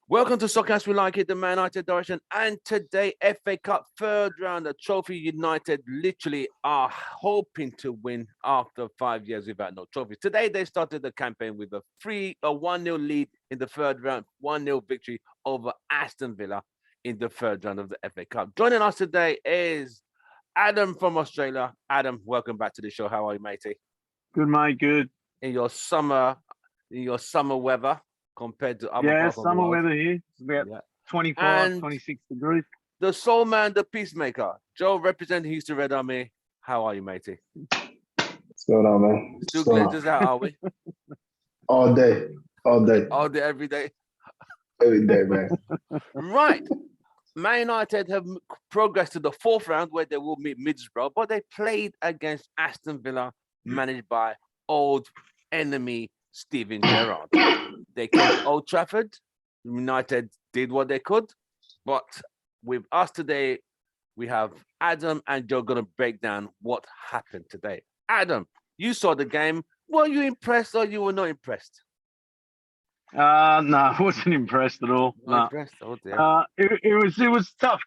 Welcome to Soccer as We Like It, the Man United direction. And today, FA Cup third round, the Trophy United literally are hoping to win after 5 years without no trophy. Today, they started the campaign with a 1-0 lead in the third round, 1-0 victory over Aston Villa in the third round of the FA Cup. Joining us today is Adam from Australia. Adam, welcome back to the show. How are you, matey? Good, mate. Good. In your summer weather compared to other Yeah, parts of the summer world. weather here. It's about Yeah. 25, And 26 degrees. the soul man, the peacemaker, Joe, representing Houston Red Army. How are you, matey? What's going on, man? Still glazers out, are we? All day, All day, every day. every day, man. Right. Man United have progressed to the fourth round where they will meet Middlesbrough, but they played against Aston Villa, managed by old enemy Steven Gerrard. They came to Old Trafford. United did what they could, but with us today, we have Adam and Joe going to break down what happened today. Adam, you saw the game. Were you impressed or you were not impressed? No, I wasn't impressed at all. Not No. impressed. Oh dear. It was tough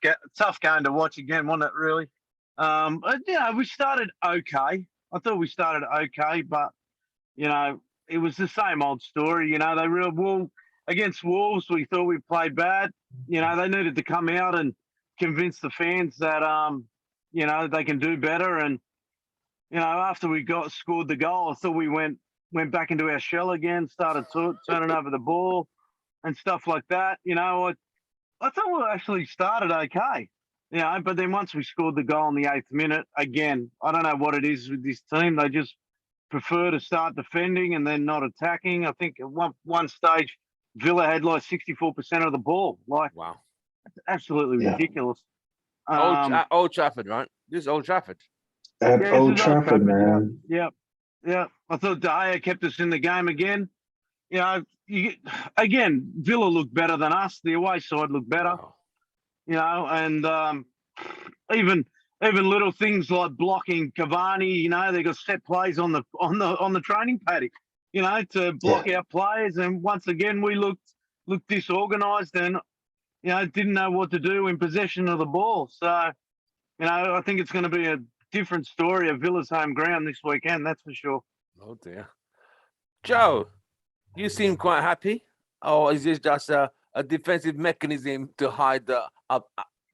game to watch again, wasn't it? Really. But, we started okay. I thought we started okay, but it was the same old story. Against Wolves, we thought we played bad. They needed to come out and convince the fans that they can do better. And after we scored the goal, I thought we went back into our shell again, started turning over the ball and stuff like that. I thought we actually started okay. But then once we scored the goal in the 8th minute, again, I don't know what it is with this team. They just prefer to start defending and then not attacking. I think at one stage, Villa had like 64% of the ball. Like, Wow. absolutely ridiculous. Old Trafford, right? This is Old Trafford. At Yeah, Old this is Old Trafford, man. Yeah. I thought De Gea kept us in the game again. Again, Villa looked better than us. The away side looked better. Wow. And even little things like blocking Cavani. They got set plays on the training paddock. To block our players. And once again, we looked disorganised and didn't know what to do in possession of the ball. So I think it's going to be a different story of Villa's home ground this weekend. That's for sure. Oh dear. Joe, you seem quite happy, or is this just a defensive mechanism to hide the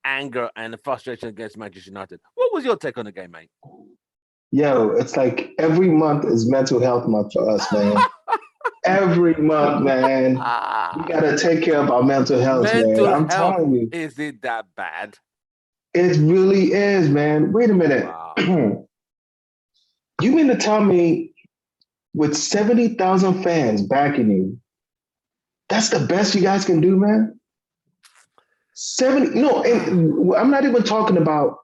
anger and the frustration against Manchester United? What was your take on the game, mate? Yo, it's like every month is mental health month for us, man. Every month, man. We gotta take care of our mental health, Mental man. I'm health. telling you. Is it that bad? It really is, man. Wait a minute. Wow. You mean to tell me with 70,000 fans backing you, that's the best you guys can do, man? 70, no, and I'm not talking about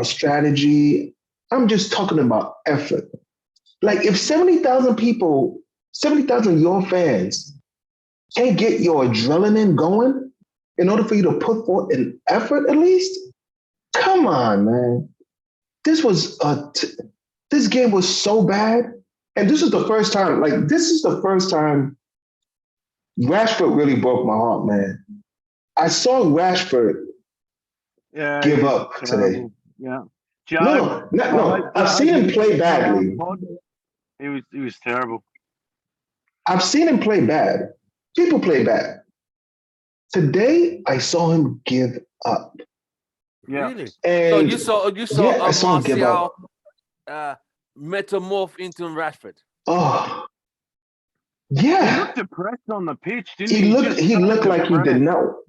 strategy. I'm just talking about effort. Like if 70,000 people, 70,000 of your fans can't get your adrenaline going in order for you to put forth an effort at least, come on, man. This game was so bad. And this is the first time, Rashford really broke my heart, man. I saw Rashford give up today. Yeah. No. I've seen him play badly. He was terrible. I've seen him play bad. People play bad. Today, I saw him give up. Yeah. Really? And so you saw I saw him give up. Martial metamorph into Rashford. Oh, He yeah. looked depressed on the pitch, didn't he? He looked like he didn't know.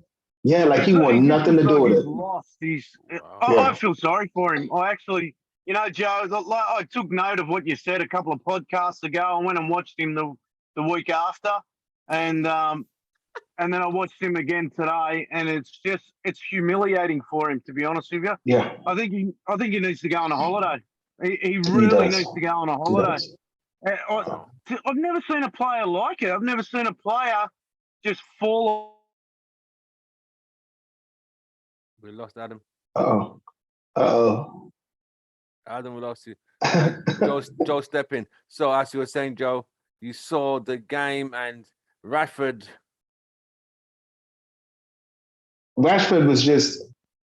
Yeah, like he wanted nothing to do with it. Lost. Wow. I feel sorry for him. I actually, Joe, I took note of what you said a couple of podcasts ago. I went and watched him the week after, and then I watched him again today, and it's humiliating for him, to be honest with you. Yeah. I think he needs to go on a holiday. He really needs to go on a holiday. Wow. I've never seen a player like it. I've never seen a player just fall. We lost Adam. Uh-oh. Adam, we lost you. Joe, step in. So as you were saying, Joe, you saw the game and Rashford Rashford was just,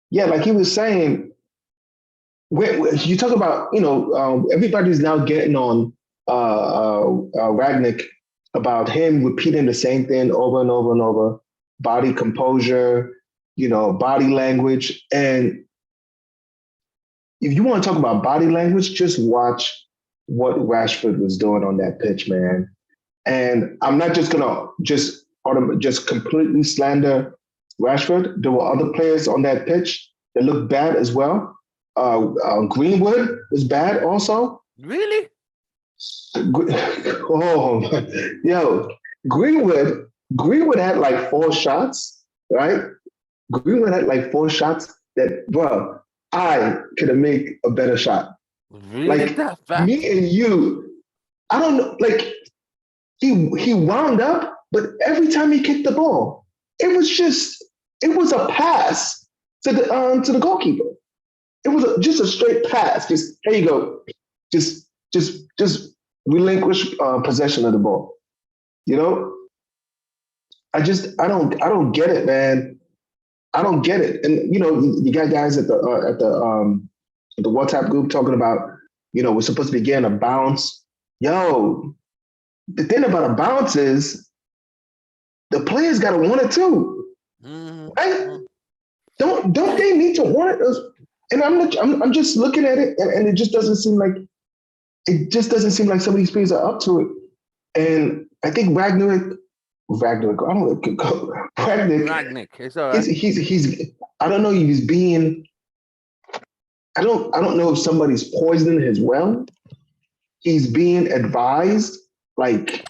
yeah, like he was saying, you talk about, everybody's now getting on Ragnick about him repeating the same thing over and over and over, body composure, body language. And if you want to talk about body language, just watch what Rashford was doing on that pitch, man. And I'm not just gonna just completely slander Rashford. There were other players on that pitch that looked bad as well. Greenwood was bad also. Really? Oh, yo, Greenwood had like 4 shots, right? Greenwood had like 4 shots that, bro, I could have made a better shot. Really? Like That bad? me and you, I don't know. Like he wound up, but every time he kicked the ball, it was a pass to the goalkeeper. It was just a straight pass. Just here you go. Just relinquish possession of the ball. I don't get it, man. I don't get it. And you got guys at the WhatsApp group talking about, we're supposed to be getting a bounce. Yo, the thing about a bounce is the players got to want it too, right? Don't they need to want it? And I'm just looking at it, and it just doesn't seem like some of these players are up to it. And I think Ragnick, I don't know, Ragnick, it's all right. He's I don't know if he's being. I don't know if somebody's poisoning his well. He's being advised, like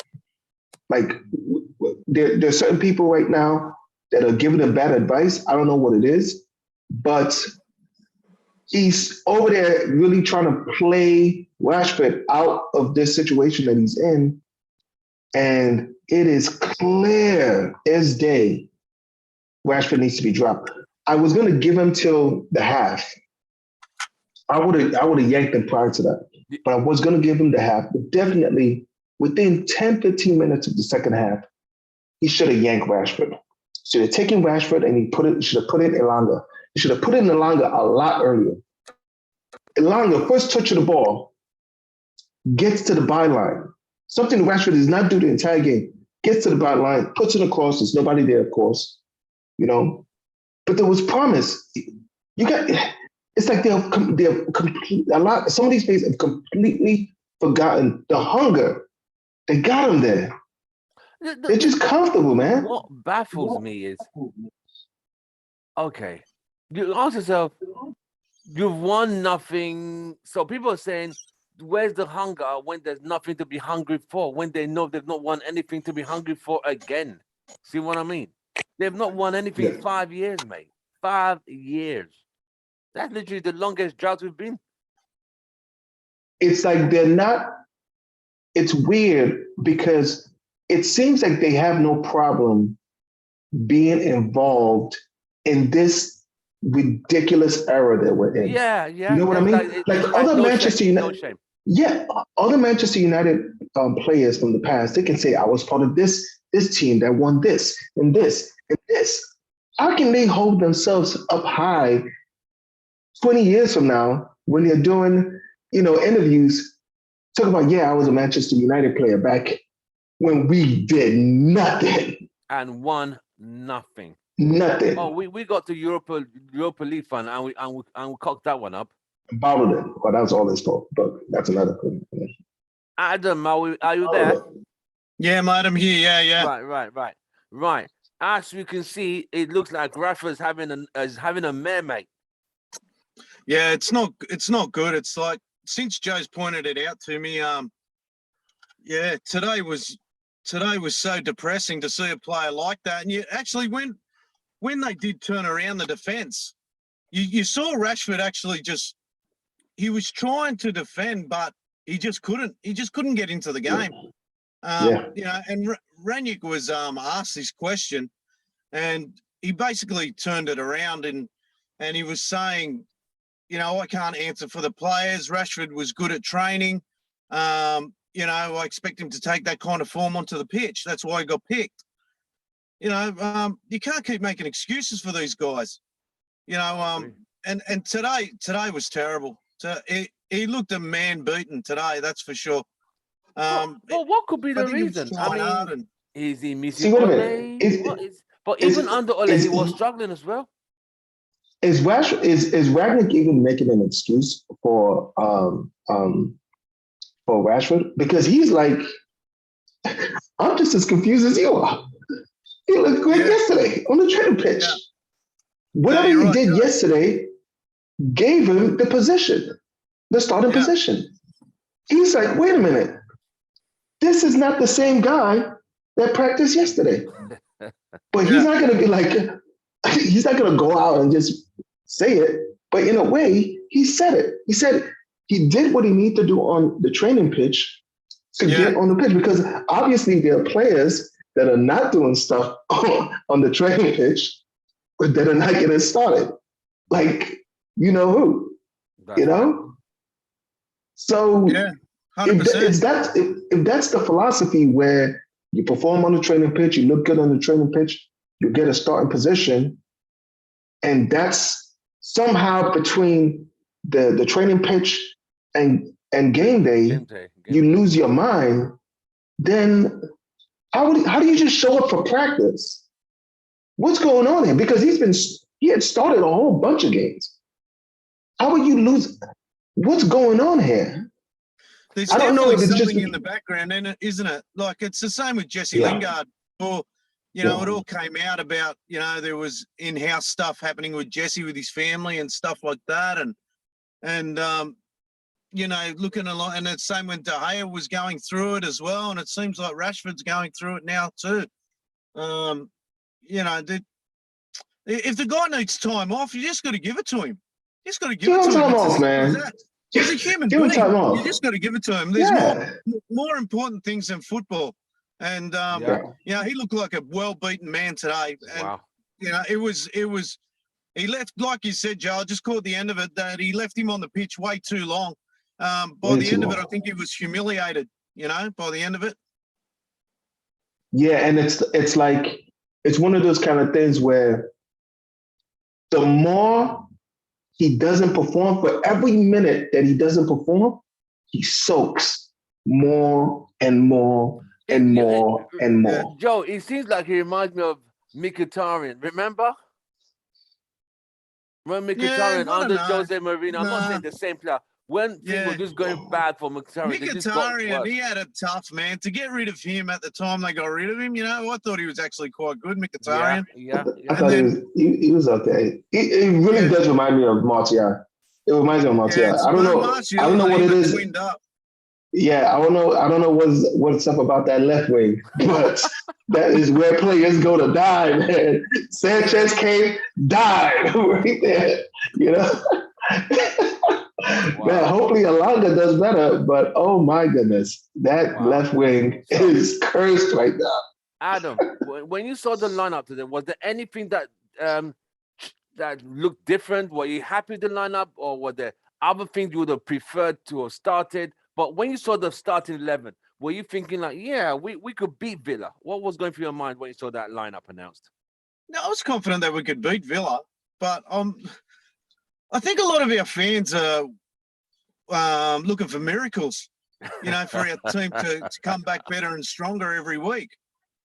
there's certain people right now that are giving him bad advice. I don't know what it is, but he's over there really trying to play Rashford out of this situation that he's in. And it is clear as day Rashford needs to be dropped. I was going to give him till the half. I would have yanked him prior to that. But I was going to give him the half. But definitely within 10, 15 minutes of the second half, he should have yanked Rashford. Should have taken Rashford and he should have put in Elanga. He should have put in Elanga a lot earlier. Elanga, first touch of the ball, gets to the byline. Something Rashford does not do the entire game. Gets to the byline, puts it across. There's nobody there, of course. But there was promise. It's like they're complete. Some of these players have completely forgotten the hunger. They got them there. They're just comfortable, man. What baffles me is, okay, you ask yourself, you've won nothing. So people are saying, where's the hunger when there's nothing to be hungry for, when they know they've not won anything to be hungry for again? See what I mean? They've not won anything in 5 years, mate. 5 years. That's literally the longest drought we've been. It's like they're not, it's weird because it seems like they have no problem being involved in this ridiculous era that we're in. Yeah. You know what I mean? Like other Manchester United, other Manchester United players from the past, they can say, I was part of this team that won this and this and this. How can they hold themselves up high 20 years from now when they're doing, interviews, talk about, I was a Manchester United player back when we did nothing. And won nothing. Nothing. Oh, we got to Europa League fun and we cocked that one up. Bottled it. Well, that was all his fault, but that's another thing. Adam, are you there? Yeah, mate, I'm here. Yeah. Right. As you can see, it looks like Rashford's having a mare, mate. Yeah, it's not good. It's like, since Joe's pointed it out to me, today was so depressing to see a player like that. And you actually, when they did turn around the defense, you saw Rashford actually he was trying to defend, but he just couldn't get into the game. And Ranić was asked this question, and he basically turned it around and he was saying, I can't answer for the players. Rashford was good at training. I expect him to take that kind of form onto the pitch. That's why he got picked. You can't keep making excuses for these guys. And today was terrible. So he looked a man beaten today, that's for sure. But what could be the reason? Is he missing Ole? But even under Ole, he was struggling as well. Is Ragnick even making an excuse for Rashford? Because he's like, I'm just as confused as you are. He looked great yesterday on the training pitch. Yeah. Whatever he did yesterday gave him the position, the starting position. He's like, wait a minute. This is not the same guy that practiced yesterday. But he's not going to be like, he's not going to go out and just say it. But in a way, he said it. He said he did what he needed to do on the training pitch to get on the pitch, because obviously there are players that are not doing stuff on the training pitch, but that are not getting started. Like, you know who? That's right. So if that's the philosophy where you perform on the training pitch, you look good on the training pitch, you get a starting position, and that's somehow between the training pitch and game day, you lose your mind, then how do you just show up for practice? What's going on here? Because he had started a whole bunch of games. How would you lose? What's going on here? There's definitely something in the background, isn't it? Like, it's the same with Jesse Lingard. Or, it all came out about, there was in-house stuff happening with Jesse, with his family and stuff like that. And looking along, and it's same when De Gea was going through it as well. And it seems like Rashford's going through it now too. If the guy needs time off, you just got to give it to him. You just got to give it to him. Time off, man. He's a human being. You just got to give it to him. There's more important things than football. And he looked like a well-beaten man today. And it was he left, like you said, Joe, I just caught the end of it, that he left him on the pitch way too long. By the end of it, I think he was humiliated, by the end of it. Yeah, and it's like, it's one of those kind of things where the more he doesn't perform, for every minute that he doesn't perform, he soaks more and more and more and more. Joe, it seems like he reminds me of Mkhitaryan. Remember? When Mkhitaryan under Jose Mourinho, I'm not saying the same player. When things were just going bad for Mkhitaryan, he had a tough, man. To get rid of him at the time they got rid of him, I thought he was actually quite good, Mkhitaryan. I thought he was okay. It really does remind me of Martial. It reminds me of Martial. I don't know what it is. Yeah, I don't know what's up about that left wing, but that is where players go to die, man. Sanchez came, died right there, Man, hopefully Alanga does better, but oh my goodness, that left wing is cursed right now. Adam, when you saw the lineup today, was there anything that that looked different? Were you happy with the lineup, or were there other things you would have preferred to have started? But when you saw the starting 11, were you thinking like, we could beat Villa? What was going through your mind when you saw that lineup announced? No, I was confident that we could beat Villa, but I think a lot of our fans are looking for miracles, for our team to come back better and stronger every week.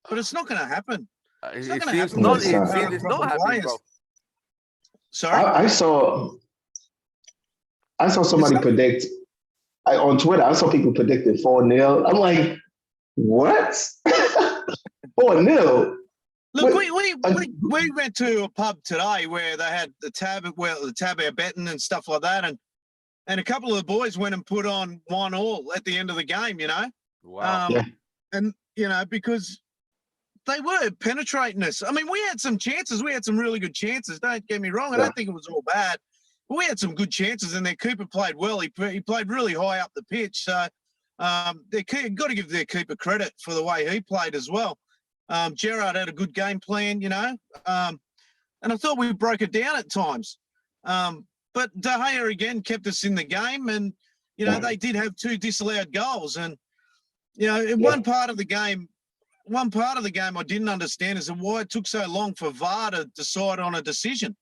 But it's not going to happen. It's not going to happen. It's not happening, bro. Sorry? I saw somebody predict, on Twitter, I saw people predicted 4-0. I'm like, what? 4-0? Look, we went to a pub today where they had the tab our betting and stuff like that, and a couple of the boys went and put on 1-1 at the end of the game, Wow. And because they were penetrating us. I mean, we had some chances. We had some really good chances. Don't get me wrong. I don't think it was all bad. But we had some good chances, and their keeper played well. He played really high up the pitch. So they got to give their keeper credit for the way he played as well. Gerrard had a good game plan, and I thought we broke it down at times. But De Gea again kept us in the game, and they did have 2 disallowed goals. And in one part of the game, one part of the game I didn't understand is why it took so long for VAR to decide on a decision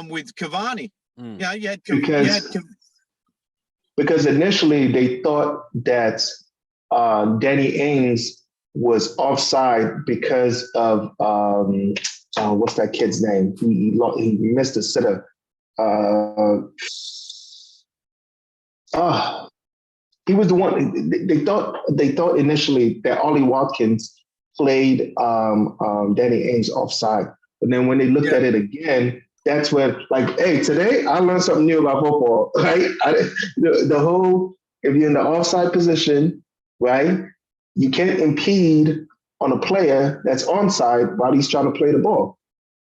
with Cavani. Mm. You know, you had because initially they thought that Danny Ings was offside because of what's that kid's name? He missed a sitter. He was the one. They thought initially that Ollie Watkins played Danny Ings offside, but then when they looked at it again, that's when, like, hey, today I learned something new about football, right? The whole, if you're in the offside position, right, you can't impede on a player that's onside while he's trying to play the ball.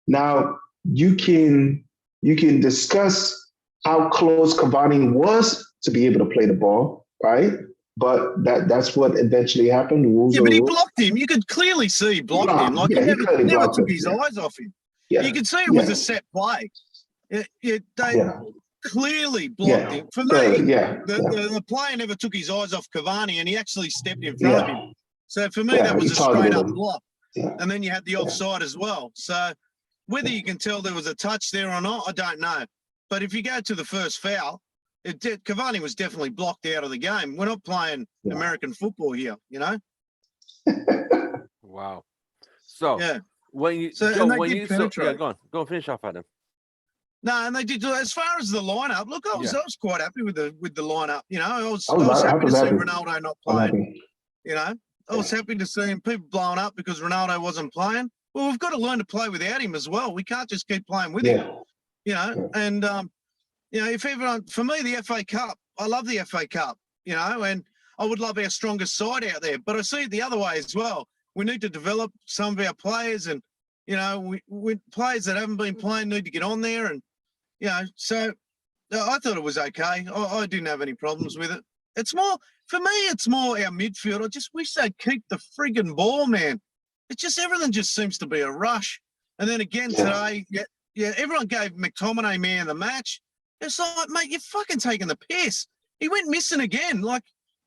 Now you can discuss how close Cavani was to be able to play the ball, right? But that's what eventually happened. The rules but he blocked him. You could clearly see he blocked him. Like, he never took his eyes off him. Yeah. You could see it was a set play. They clearly blocked him. For me, the player never took his eyes off Cavani, and he actually stepped in front of him. So for me, that was a straight-up block. Yeah. And then you had the offside as well. So whether you can tell there was a touch there or not, I don't know. But if you go to the first foul, Cavani was definitely blocked out of the game. We're not playing American football here, you know? Wow. So, when you saw, go on, finish off, Adam. No, and they did. As far as the lineup, look, I was quite happy with the lineup. You know, I was happy to see Ronaldo not playing. You know, I was happy to see people blowing up because Ronaldo wasn't playing. Well, we've got to learn to play without him as well. We can't just keep playing with him. You know, and you know, if everyone, for me, the FA Cup, I love the FA Cup. You know, and I would love our strongest side out there. But I see it the other way as well. We need to develop some of our players, and you know, we players that haven't been playing need to get on there, and you know, so I thought it was okay. I didn't have any problems with it. It's more, for me, it's more our midfield. I just wish they'd keep the friggin' ball, man. It's just, everything just seems to be a rush. And then again today, everyone gave Mctominey man the match. It's like, mate, you're fucking taking the piss. He went missing again. Like,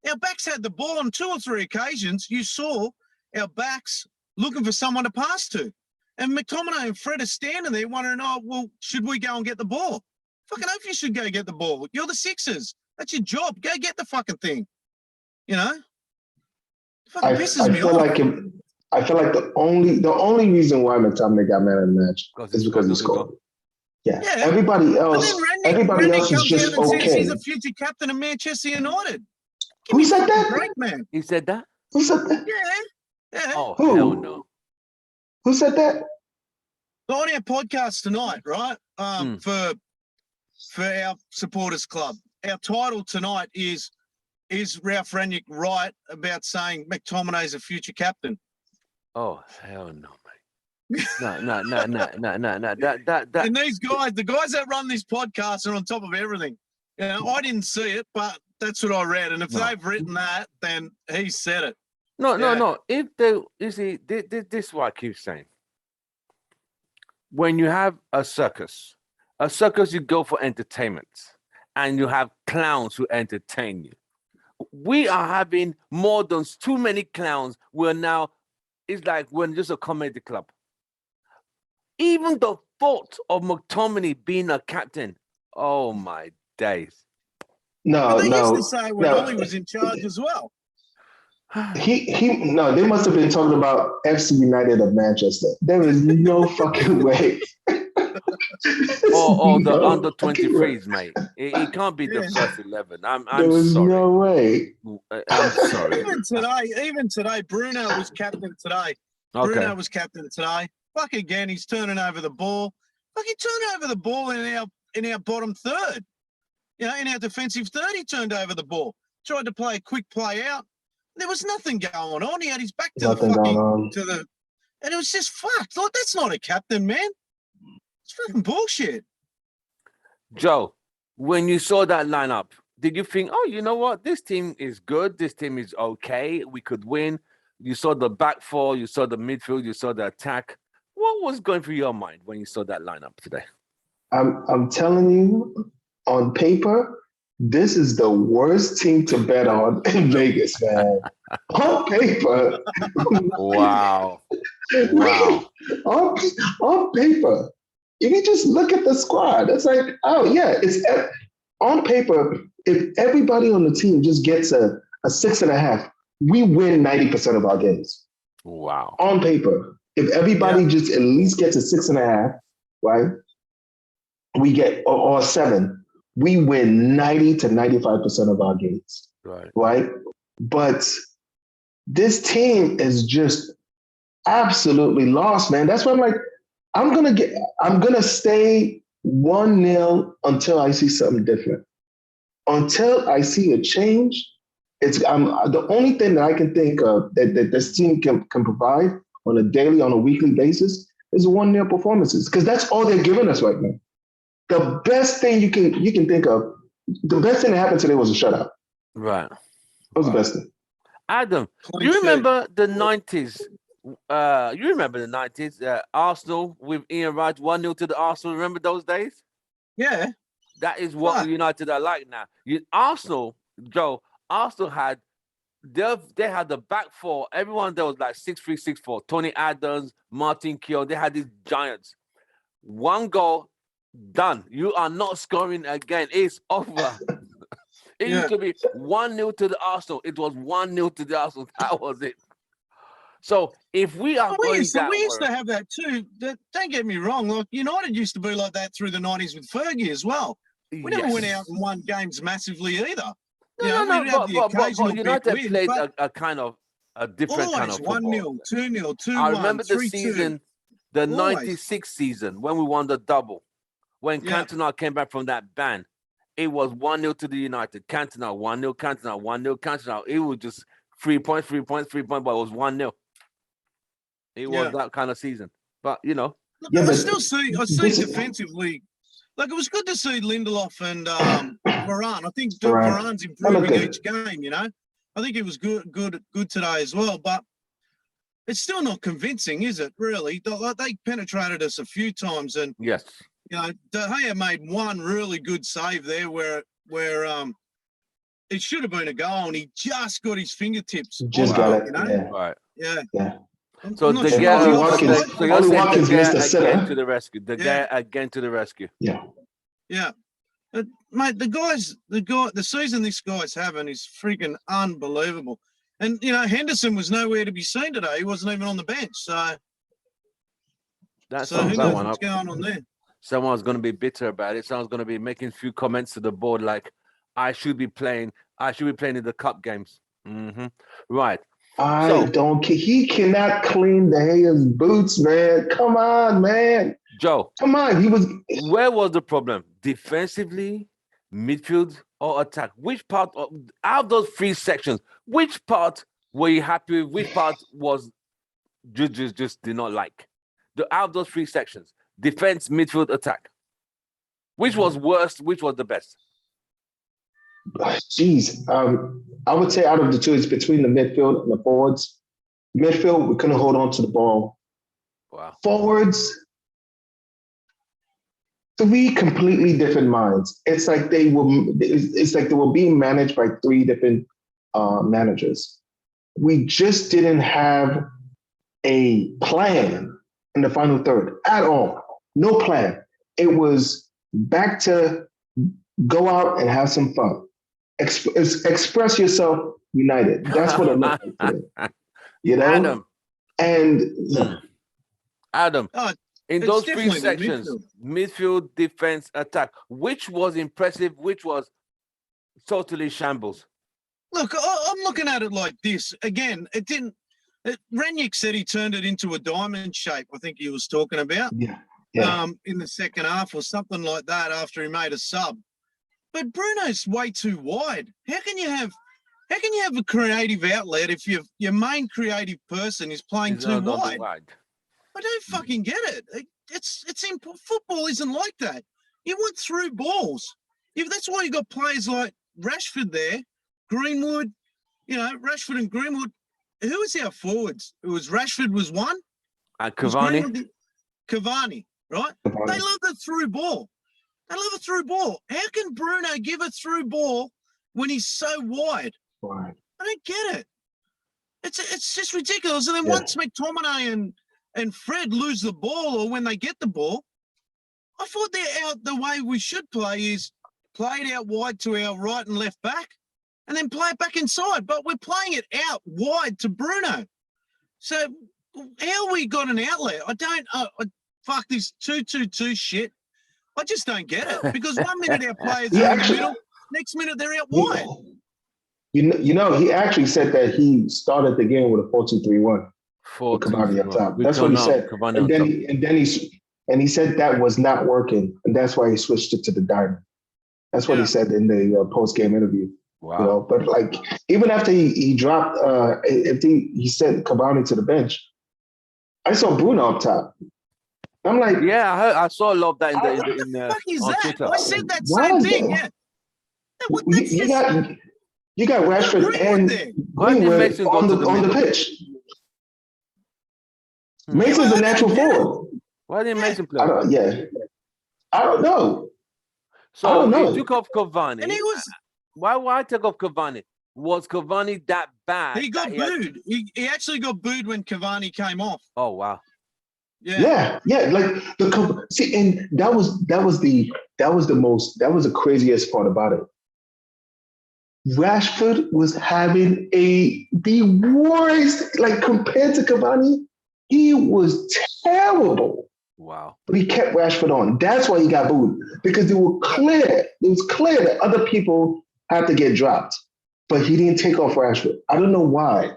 our backs had the ball on 2 or 3 occasions. You saw our backs looking for someone to pass to. And McTominay and Fred are standing there wondering, oh, well, should we go and get the ball? Fucking hope you should go get the ball. You're the Sixers. That's your job. Go get the fucking thing. You know? It fucking pisses me off. I feel like the only reason why McTominay got man of the match is because he scored. Yeah. Everybody else is just okay. He's a future captain of Manchester United. Who said that? Break, man. He said that? Who said that? Yeah. Oh, hell no. Who said that? On our podcast tonight, right? For our supporters club, our title tonight is Ralph Rangnick right about saying McTominay's a future captain? Oh, hell no, mate. No. That. And these guys, the guys that run this podcast are on top of everything. You know, I didn't see it, but that's what I read. And if they've written that, then he said it. No. If they, you see, this is what I keep saying. When you have a circus, you go for entertainment, and you have clowns who entertain you. We are having more than too many clowns. It's like we're just a comedy club. Even the thought of McTominay being a captain, oh my days. They used to say when Ollie was in charge as well. They must have been talking about FC United of Manchester. There is no fucking way. or the under 23s, mate. It can't be the first 11. I'm sorry. No way. I'm sorry. Even today, Bruno was captain today. Okay. Bruno was captain today. Fuck again, he's turning over the ball. Fuck, he turned over the ball in our bottom third. You know, in our defensive third, he turned over the ball. Tried to play a quick play out. There was nothing going on. He had his back to and it was just fucked. Like, that's not a captain, man. It's fucking bullshit. Joe, when you saw that lineup, did you think, oh, you know what? This team is good. This team is okay. We could win. You saw the back four. You saw the midfield. You saw the attack. What was going through your mind when you saw that lineup today? I'm telling you, on paper, this is the worst team to bet on in Vegas, man. On paper, Wow. Wow. on paper, if you just look at the squad, it's like, oh yeah, on paper. If everybody on the team just gets a 6.5, we win 90% of our games. Wow. On paper, if everybody just at least gets a 6.5, right? We get or 7, we win 90 to 95% of our games. Right. But this team is just absolutely lost, man. That's why I'm like, I'm gonna stay 1-0 until I see something different. Until I see a change, the only thing that I can think of that this team can provide on a daily, on a weekly basis is 1-0 performances, because that's all they're giving us right now. The best thing you can think of, the best thing that happened today was a shutout. Right. That was the best thing. Adam, you remember the 90s? You remember the 90s? Arsenal with Ian Wright, 1-0 to the Arsenal. Remember those days? Yeah. That is what United are like now. Arsenal had they had the back four. Everyone there was like 6'3", 6'4". Tony Adams, Martin Keown. They had these giants. One goal, done. You are not scoring again. It's over. It used to be 1-0 to the Arsenal. It was 1-0 to the Arsenal. That was it. So if we are we used to have that too. Don't get me wrong. Like United used to be like that through the 90s with Fergie as well. We never went out and won games massively either. But United played a kind of a different kind of football. 1-0, 2-0, 2-1. I remember the season, the 96 season when we won the double. When Cantona came back from that ban, it was 1-0 to the United. Cantona, 1-0, Cantona, 1-0, Cantona. It was just 3 points, but it was 1-0. It was that kind of season. But, Look, I see defensively, like it was good to see Lindelof and Varane. I think Varane's improving each game, I think it was good today as well, but it's still not convincing, is it, really? They penetrated us a few times, and yes. De Gea made one really good save there where it should have been a goal, and he just got his fingertips. Just got it. Right. Yeah. So De Gea missed the sitter. Again to the rescue. De Gea again to the rescue. Yeah. Yeah. Mate, the season this guy's having is freaking unbelievable. And, Henderson was nowhere to be seen today. He wasn't even on the bench. So who knows what's going on there? Someone's going to be bitter about it. Someone's going to be making a few comments to the board like, I should be playing in the cup games. Mm-hmm. Right. He cannot clean De Gea's boots, man. Come on, man. Joe. Come on. Where was the problem? Defensively, midfield, or attack? Which part out of those 3 sections, which part were you happy with? Which part was just did not like? Out of those 3 sections, defense, midfield, attack. Which was worst? Which was the best? Jeez, I would say out of the two, it's between the midfield and the forwards. Midfield, we couldn't hold on to the ball. Wow. Forwards, 3 completely different minds. It's like they were being managed by 3 different managers. We just didn't have a plan in the final third at all. No plan. It was back to go out and have some fun. Express yourself united. That's what it looked like today. Adam, in those 3 sections, midfield, defense, attack, which was impressive, which was totally shambles? Look, I'm looking at it like this. Again, Rangnick said he turned it into a diamond shape, I think he was talking about. Yeah. In the second half or something like that after he made a sub. But Bruno's way too wide. How can you have a creative outlet if your main creative person is playing too wide? I don't fucking get it. It's football isn't like that. You want through balls. If that's why you got players like Rashford there, Greenwood, Rashford and Greenwood. Who was our forwards? It was Rashford was one. Cavani. Cavani, right? They love the through ball. I love a through ball. How can Bruno give a through ball when he's so wide? Right. I don't get it. It's just ridiculous. And then Yeah. once McTominay and Fred lose the ball, or when they get the ball, I thought they're out. The way we should play is play it out wide to our right and left back, and then play it back inside. But we're playing it out wide to Bruno. So how we got an outlet? I don't. Fuck this 2-2-2 shit. I just don't get it, because 1 minute our players are in the middle, next minute they're out wide. You know, he actually said that he started the game with a 4-2-3-1. With Cavani up top. That's what he said. And he said that was not working, and that's why he switched it to the diamond. That's what he said in the post-game interview. Wow. You know, but like even after he dropped, he sent Cavani to the bench, I saw Bruno up top. I'm like, yeah, I saw a lot of that in What the fuck is on that? Twitter. I said that Why same is thing. that? Yeah. You got Rashford and Why did Greenwood Mason go on to the the pitch. Mason's a natural forward. Why didn't Mason play? I don't know. So I don't know. he took off Cavani. And he was. Why take off Cavani? Was Cavani that bad? He got booed. He actually got booed when Cavani came off. Oh wow. Yeah. Like and that was the craziest part about it. Rashford was having the worst, like compared to Cavani, he was terrible. Wow. But he kept Rashford on. That's why he got booed, because it was clear that other people had to get dropped, but he didn't take off Rashford. I don't know why.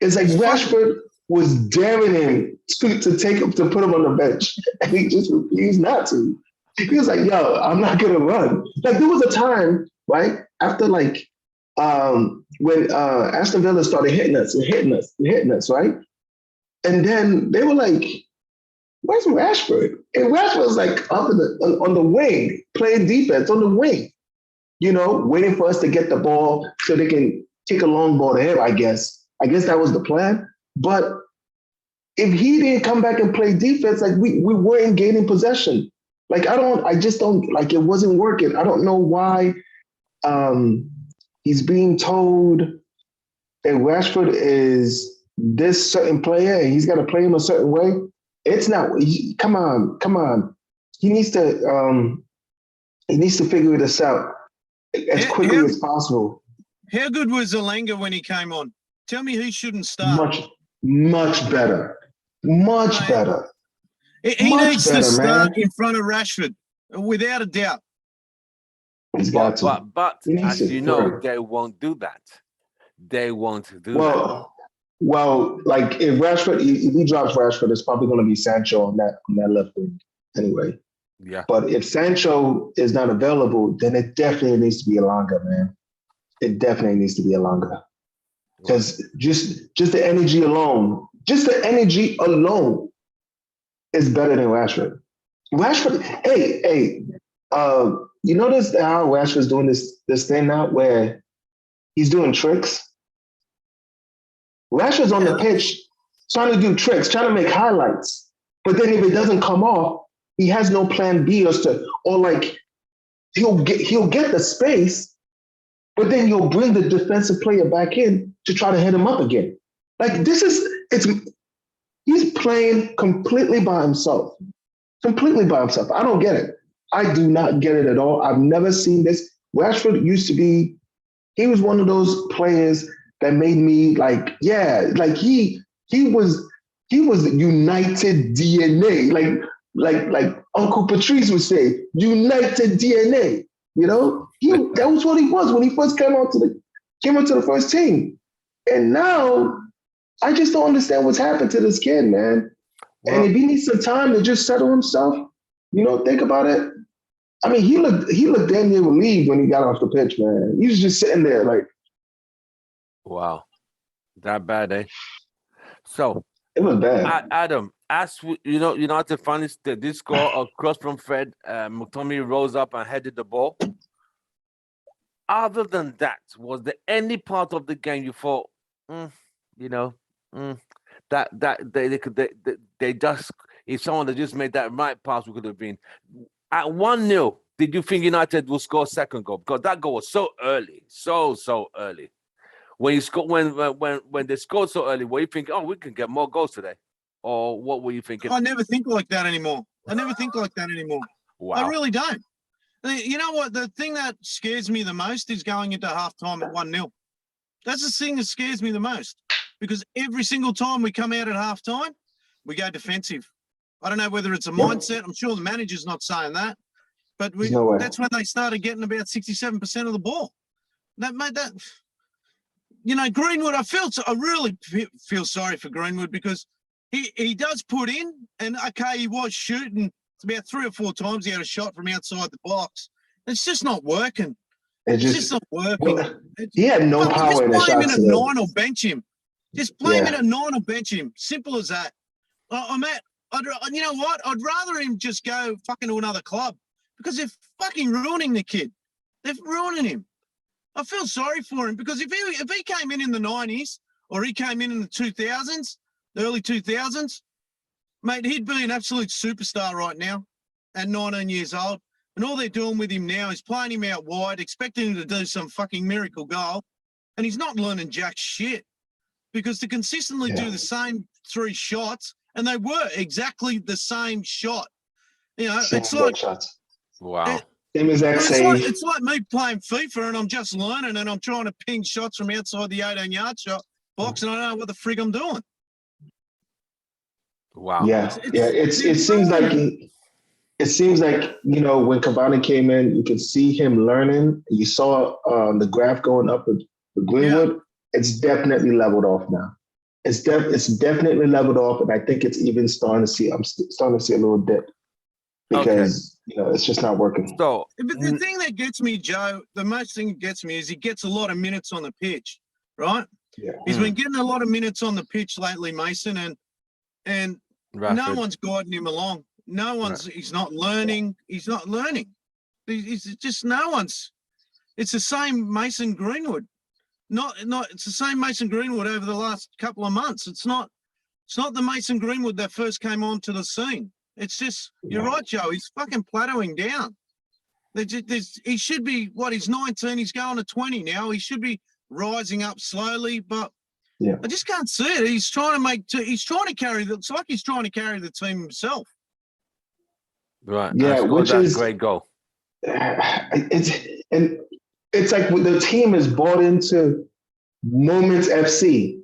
It's like Rashford was daring him to put him on the bench, and he just refused not to. He was like, "Yo, I'm not gonna run." Like there was a time, right after when Aston Villa started hitting us, right? And then they were like, "Where's Rashford?" And Rashford was like up on the wing, playing defense on the wing, you know, waiting for us to get the ball so they can kick a long ball to him, I guess. I guess that was the plan. But if he didn't come back and play defense, like we weren't gaining possession. Like I just don't, like it wasn't working. I don't know why he's being told that Rashford is this certain player and he's got to play him a certain way. It's not. Come on. He needs to figure this out as quickly as possible. How good was Alenga when he came on? Tell me he shouldn't start. Much better. Much better. He needs to start in front of Rashford, without a doubt. He's got to. But as you know, they won't do that. They won't do that. Well, like if he drops Rashford, it's probably going to be Sancho on that left wing anyway. Yeah. But if Sancho is not available, then it definitely needs to be Elanga, man. It definitely needs to be Elanga. Because just the energy alone, is better than Rashford. Rashford, hey, you notice how Rashford's doing this thing now where he's doing tricks? Rashford's on the pitch trying to do tricks, trying to make highlights. But then if it doesn't come off, he has no plan B he'll get the space, but then you'll bring the defensive player back in to try to hit him up again. Like he's playing completely by himself. Completely by himself. I don't get it. I do not get it at all. I've never seen this. Rashford he was one of those players that made me he was United DNA, like Uncle Patrice would say, United DNA. You know, that was what he was when he first came into the first team. And now I just don't understand what's happened to this kid, man. Well, and if he needs some time to just settle himself, think about it. I mean, he looked damn near relieved when he got off the pitch, man. He was just sitting there like, wow, that bad, eh? So it was bad. Adam, as United finally did score a cross from Fred. Mctominey rose up and headed the ball. Other than that, was there any part of the game you thought, that they just, if someone had just made that right pass, we could have been at 1-0. did you think United will score a second goal? Because that goal was so early, so early. When you score, when they scored so early, were you thinking, oh, we can get more goals today? Or what were you thinking? I never think like that anymore. I never think like that anymore. Wow. I really don't. You know what? The thing that scares me the most is going into halftime at 1-0. That's the thing that scares me the most, because every single time we come out at halftime, we go defensive. I don't know whether it's a mindset. I'm sure the manager's not saying that, but that's when they started getting about 67% of the ball. That made that. You know, Greenwood. I really feel sorry for Greenwood, because he does put in, and okay, he was shooting. It's about 3 or 4 times he had a shot from outside the box. It's just not working. It's just not working. He had no power in the shots. Just play him in a 9 or bench him. Just play him in a 9 or bench him. Simple as that. You know what? I'd rather him just go fucking to another club, because they're fucking ruining the kid. They're ruining him. I feel sorry for him, because if he came in the 90s, or he came in the 2000s, the early 2000s, mate, he'd be an absolute superstar right now at 19 years old. And all they're doing with him now is playing him out wide, expecting him to do some fucking miracle goal. And he's not learning jack shit, because to consistently do the same 3 shots, and they were exactly the same shot. You know, it's like shots. Wow. It's like me playing FIFA, and I'm just learning, and I'm trying to ping shots from outside the 18-yard shot box, and I don't know what the frig I'm doing. Wow. Yeah, it seems like, you know, when Cavani came in, you could see him learning. You saw the graph going up with Greenwood. Yeah. It's definitely leveled off now. It's definitely leveled off, and I think it's even starting to see. I'm starting to see a little dip, because you know, it's just not working. So, but the thing that gets me, Joe, the most thing that gets me is he gets a lot of minutes on the pitch, right? Yeah. He's been getting a lot of minutes on the pitch lately, Mason, and no one's guiding him along. No one's. Right. He's not learning. He's not learning. He's just no one's. It's the same Mason Greenwood. It's the same Mason Greenwood over the last couple of months. It's not the Mason Greenwood that first came onto the scene. It's just, you're right, Joe. He's fucking plateauing down. He should be, he's 19. He's going to 20 now. He should be rising up slowly, but I just can't see it. He's trying to carry it's like he's trying to carry the team himself. Right. Yeah, which is a great goal. It's like the team is bought into Moments FC.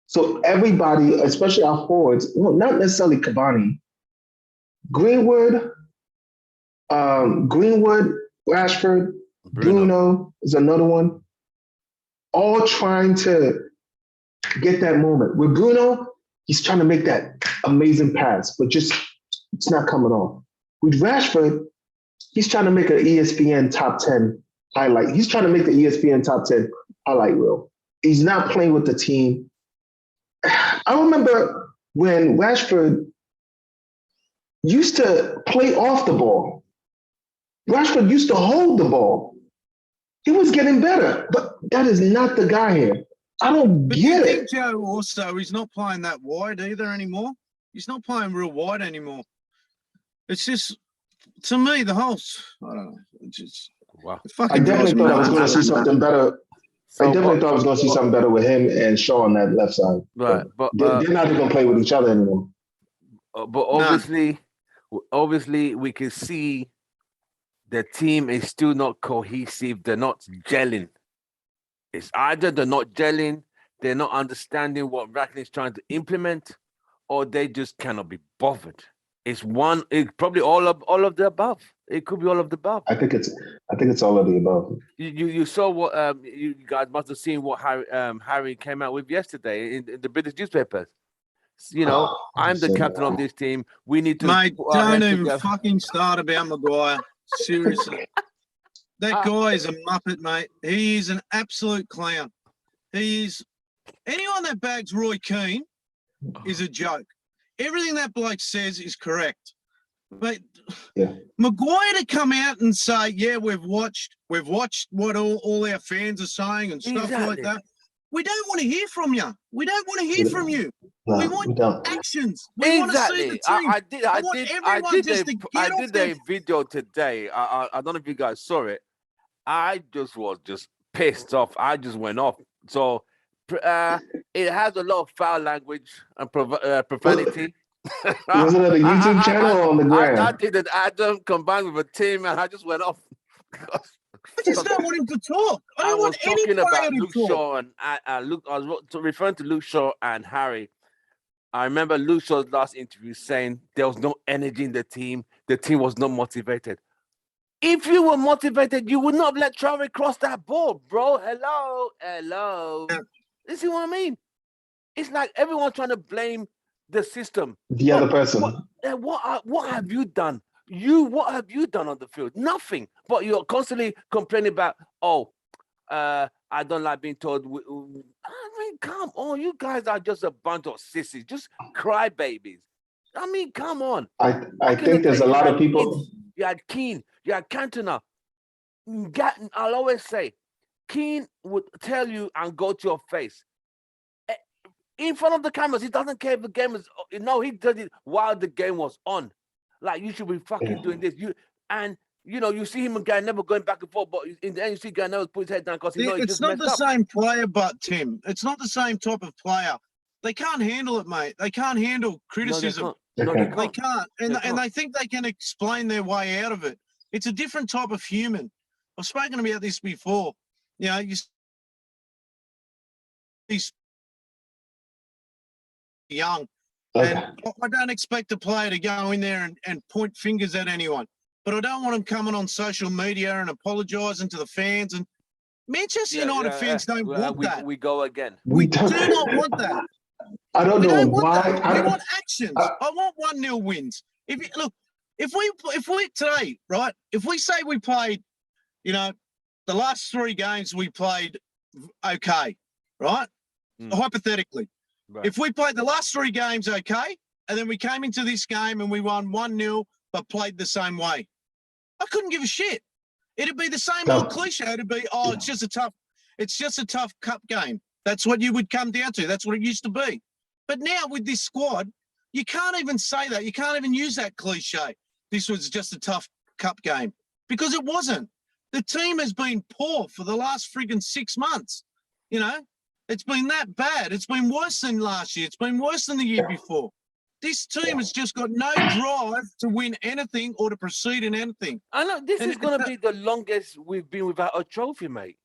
So everybody, especially our forwards, well, not necessarily Cavani, Greenwood, Rashford, Bruno is another one, all trying to get that moment. With Bruno, he's trying to make that amazing pass, but just it's not coming off. With Rashford, he's trying to make an ESPN top 10 highlight. He's trying to make the ESPN top 10 highlight reel. He's not playing with the team. I remember when Rashford used to play off the ball. Rashford used to hold the ball. He was getting better, but that is not the guy here. I don't get it. Joe, also, he's not playing that wide either anymore. He's not playing real wide anymore. It's just, to me, the whole, I don't know. It's just, wow. I definitely thought I was going to see something better. I definitely thought I was going to see something better with him and Shaw on that left side. Right, but they're not even going to play with each other anymore. But obviously, we can see the team is still not cohesive. They're not gelling. It's either they're not gelling, they're not understanding what Ratcliffe's trying to implement, or they just cannot be bothered. It's probably all of the above. It could be all of the above. I think it's all of the above. You saw what you guys must have seen what Harry came out with yesterday in the British newspapers. You know, I'm the captain of this team. We need to. Mate, don't even fucking start about Maguire. Seriously, that guy is a muppet, mate. He is an absolute clown. He is. Anyone that bags Roy Keane is a joke. Everything that bloke says is correct. But Maguire to come out and say, yeah, we've watched what all our fans are saying and stuff like that. We don't want to hear from you. We don't want to hear from you. No, we want don't. actions. We want to see the team. I did a video today. I don't know if you guys saw it. I just was pissed off. I just went off. So it has a lot of foul language and profanity. Was it on the YouTube channel or on the gram? I did it. Adam combined with a team, and I just went off. I just don't want him to talk. I was talking about Luke talk. Shaw and Luke. I was referring to Luke Shaw and Harry. I remember Luke Shaw's last interview saying there was no energy in the team. The team was not motivated. If you were motivated, you would not have let Traore cross that ball, bro. Hello. Yeah. You see what I mean? It's like everyone's trying to blame the system. The other person. What have you done? What have you done on the field? Nothing. But you're constantly complaining about, I don't like being told. I mean, come on. You guys are just a bunch of sissies, just crybabies. I mean, come on. I think there's a lot of people. You had Keane, you had Cantona. I'll always say, Keane would tell you and go to your face. In front of the cameras, he doesn't care if the game is. No, he does it while the game was on. Like, you should be fucking doing this. You see him and Guy never going back and forth, but in the end, you see Guy never put his head down because he knows he just messed up. It's not the same player, but Tim, it's not the same type of player. They can't handle it, mate. They can't handle criticism. No, they can't. And they think they can explain their way out of it. It's a different type of human. I've spoken about this before. You know, he's young. And I don't expect a player to go in there and point fingers at anyone. But I don't want him coming on social media and apologising to the fans. And Manchester United fans don't want that. We go again. We do not want that. I don't know why. We want actions. I want 1-0 wins. If we today, right? If we say we played, the last 3 games we played okay, right? Hypothetically. Right. If we played the last 3 games okay, and then we came into this game and we won 1-0, but played the same way, I couldn't give a shit. It'd be the same old cliche. It'd be, it's just a tough cup game. That's what you would come down to. That's what it used to be. But now with this squad, you can't even say that. You can't even use that cliche. This was just a tough cup game, because it wasn't. The team has been poor for the last friggin' 6 months. It's been that bad. It's been worse than last year. It's been worse than the year before. This team has just got no drive to win anything or to proceed in anything. I know this is going to be the longest we've been without a trophy, mate.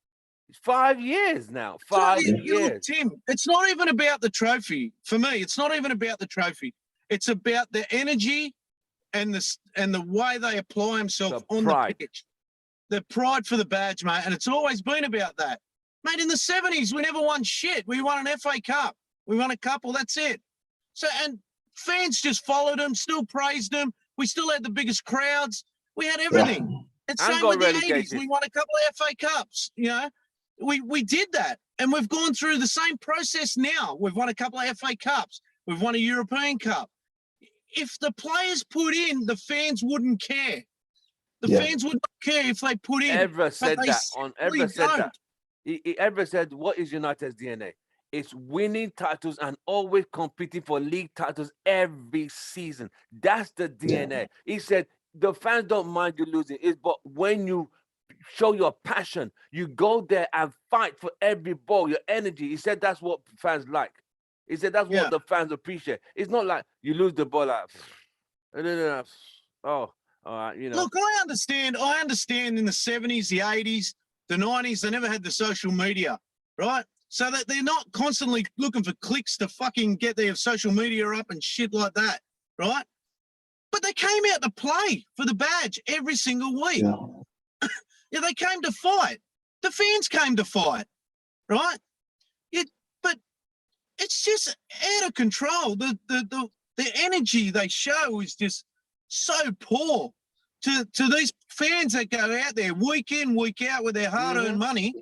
It's 5 years now. 5 years. Tim, it's not even about the trophy. For me, it's not even about the trophy. It's about the energy and the way they apply themselves on the pitch. The pride for the badge, mate. And it's always been about that. Mate, in the 70s, we never won shit. We won an FA Cup. We won a couple. That's it. And fans just followed them, still praised them. We still had the biggest crowds. We had everything. Yeah. And same with the 80s. We won a couple of FA Cups. We did that. And we've gone through the same process now. We've won a couple of FA Cups. We've won a European Cup. If the players put in, the fans wouldn't care. The fans wouldn't care if they put in. Everett said that. Everett said, what is United's DNA? It's winning titles and always competing for league titles every season. That's the DNA. Yeah. He said, the fans don't mind you losing. But when you show your passion, you go there and fight for every ball, your energy. He said that's what fans like. He said that's what the fans appreciate. It's not like you lose the ball like, all right, Look, I understand in the 70s, the 80s, the 90s, they never had the social media, right? So that they're not constantly looking for clicks to fucking get their social media up and shit like that, right? But they came out to play for the badge every single week. Yeah, they came to fight. The fans came to fight, right? But it's just out of control. The energy they show is just so poor to these fans that go out there week in, week out with their hard-earned money.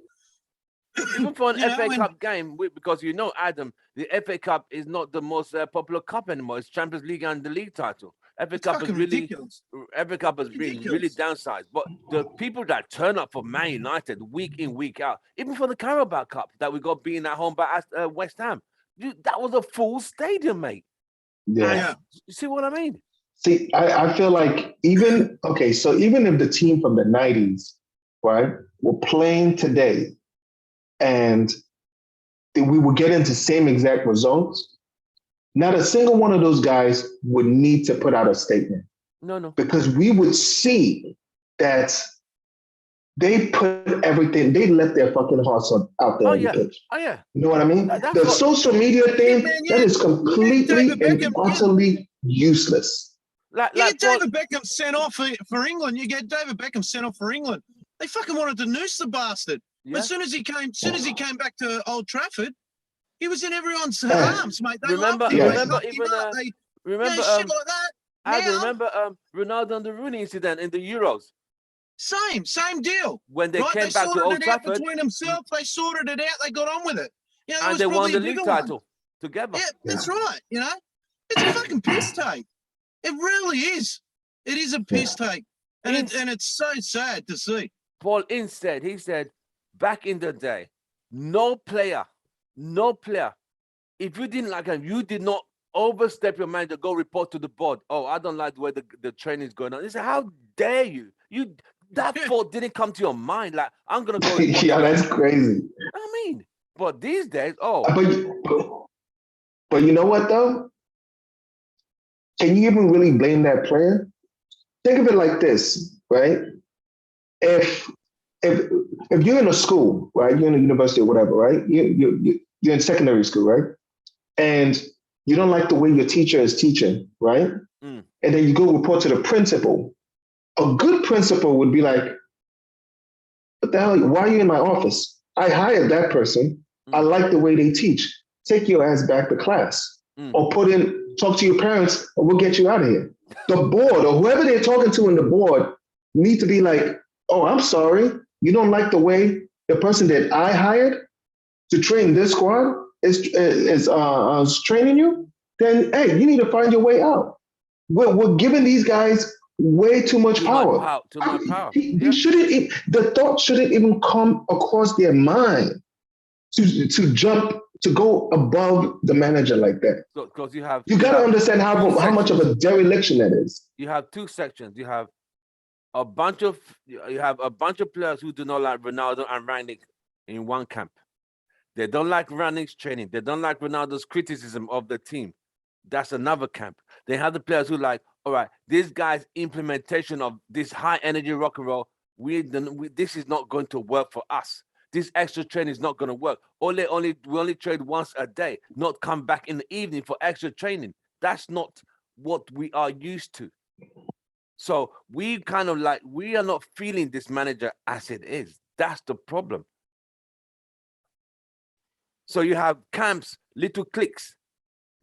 Even for an FA Cup game, because Adam, the FA Cup is not the most popular cup anymore. It's Champions League and the league title. FA It's Cup has fucking really, ridiculous. FA Cup has been really downsized. But the people that turn up for Man United week in, week out, even for the Carabao Cup that we got beaten at home by West Ham, that was a full stadium, mate. Yeah. You see what I mean? See, I feel like even if the team from the 90s, right, were playing today and we would get into same exact results, not a single one of those guys would need to put out a statement. No. Because we would see that they put everything, they left their fucking hearts out there on the pitch. Oh, yeah. You know what I mean? That's The social media thing, that is completely David Beckham, and utterly useless. You get David Beckham sent off for England. You get David Beckham sent off for England. They fucking wanted to noose the bastard. Yeah. But as soon as he came back to Old Trafford, he was in everyone's arms, mate. They remember shit like that. Remember Ronaldo and the Rooney incident in the Euros. Same deal. When they came back to Old Trafford, between themselves, they sorted it out. They got on with it. And they won the league title together. Yeah, that's right. It's a fucking piss take. It really is. It is a piss take, and it's so sad to see. Paul Ince said, back in the day, no player, if you didn't like him, you did not overstep your mind to go report to the board. Oh, I don't like the way the training is going on. He said, how dare you? That thought didn't come to your mind. Like, I'm going to go. Yeah, that's crazy. I mean, but these days, But you know what, though? Can you even really blame that player? Think of it like this, right? If you're in a school, right? You're in a university or whatever, right? You're in secondary school, right? And you don't like the way your teacher is teaching, right? And then you go report to the principal. A good principal would be like, what the hell? Why are you in my office? I hired that person. I like the way they teach. Take your ass back to class. Or talk to your parents, and we'll get you out of here. The board or whoever they're talking to in the board need to be like, oh, I'm sorry. You don't like the way the person that I hired to train this squad is training you? Then, hey, you need to find your way out. We're giving these guys way too much power. Too much power. He shouldn't. The thought shouldn't even come across their mind to jump, to go above the manager like that. Because you got to understand how much of a dereliction that is. You have two sections. You have a bunch of players who do not like Ronaldo and Rangnick in one camp. They don't like Rangnick's training. They don't like Ronaldo's criticism of the team. That's another camp. They have the players who like, all right, this guy's implementation of this high energy rock and roll, this is not going to work for us. This extra training is not going to work. We only train once a day, not come back in the evening for extra training. That's not what we are used to. So we are not feeling this manager as it is. That's the problem. So you have camps, little cliques,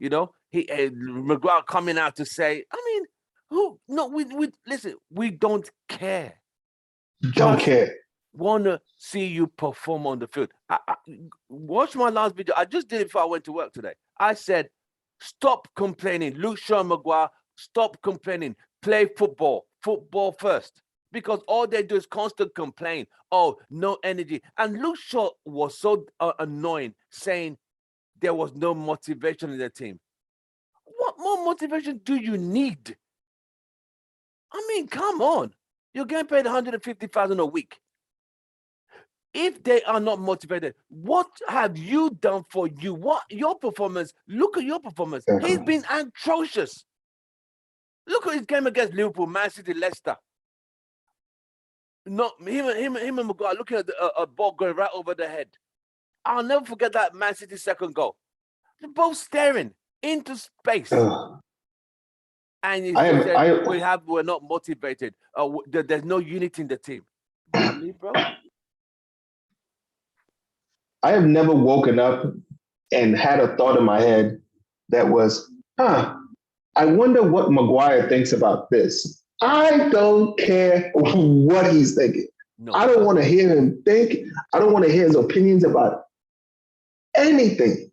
Maguire coming out to say, listen, we don't care. Don't care. Want to see you perform on the field. I watch my last video. I just did it before I went to work today. I said, stop complaining. Luke Shaw and Maguire, stop complaining. Play football first. Because all they do is constant complain. Oh, no energy. And Luke Shaw was so annoying, saying there was no motivation in the team. What more motivation do you need? Come on. You're getting paid $150,000 a week. If they are not motivated, what have you done for you? What your performance? Look at your performance. He's been atrocious. Look at his game against Liverpool, Man City, Leicester. Not him and Maguire looking at a ball going right over the head. I'll never forget that Man City second goal. They're both staring into space. And we're not motivated. There's no unity in the team. Really, bro? I have never woken up and had a thought in my head that was, I wonder what Maguire thinks about this. I don't care what he's thinking. No. I don't want to hear him think. I don't want to hear his opinions about anything.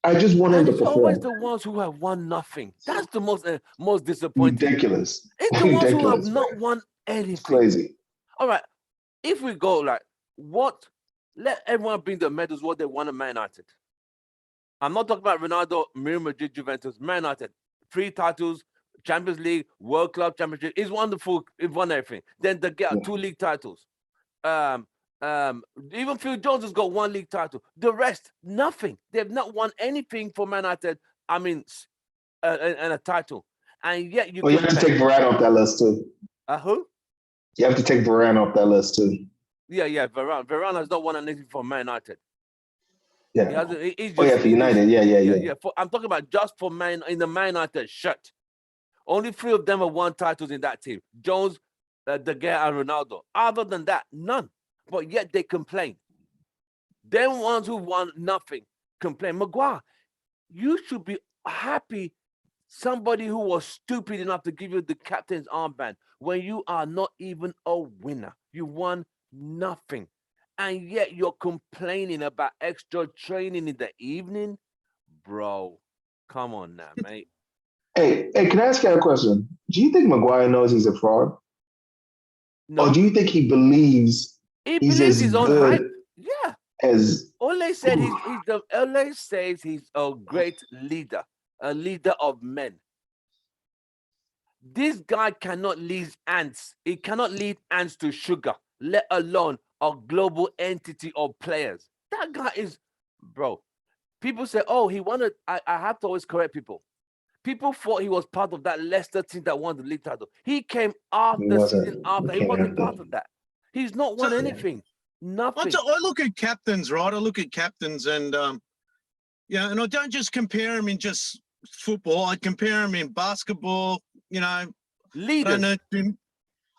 I just want him And to it's always perform. the ones who have won nothing. That's the most disappointing. Ridiculous. It's the ones who have Ridiculous, not man. won It's anything. crazy. All right, if we go like let everyone bring the medals what they won at Man United. I'm not talking about Ronaldo, Real Madrid, Juventus, Man United. 3 titles, Champions League, World Club Championship. It's wonderful. It won everything. Then they get 2 league titles. Even Phil Jones has got 1 league title. The rest, nothing. They've not won anything for Man United. I mean, and a title. And yet you have to take Varane off that list too. Who? You have to take Varane off that list too. Yeah, Varane. Varane has not won anything for Man United. Yeah. He's For United. Yeah. I'm talking about just for Man in the Man United shirt. Only 3 of them have won titles in that team: Jones, De Gea, and Ronaldo. Other than that, none. But yet they complain. Them ones who won nothing complain. Maguire, you should be happy. Somebody who was stupid enough to give you the captain's armband when you are not even a winner. You won nothing. And yet you're complaining about extra training in the evening? Bro, come on now, mate. Hey, can I ask you a question? Do you think Maguire knows he's a fraud? No. Or do you think he believes He he's believes as his own good hype? Yeah. as Ole said Ole says he's a great leader, a leader of men. This guy cannot lead ants. He cannot lead ants to sugar, let alone a global entity of players. That guy is, bro. People say, oh, he wanted. I have to always correct people. People thought he was part of that Leicester team that won the league title. He came after the season after. He wasn't part of that. He's not won anything. Nothing. I look at captains, right? I look at captains and, and I don't just compare them in just football. I compare them in basketball, Leaders.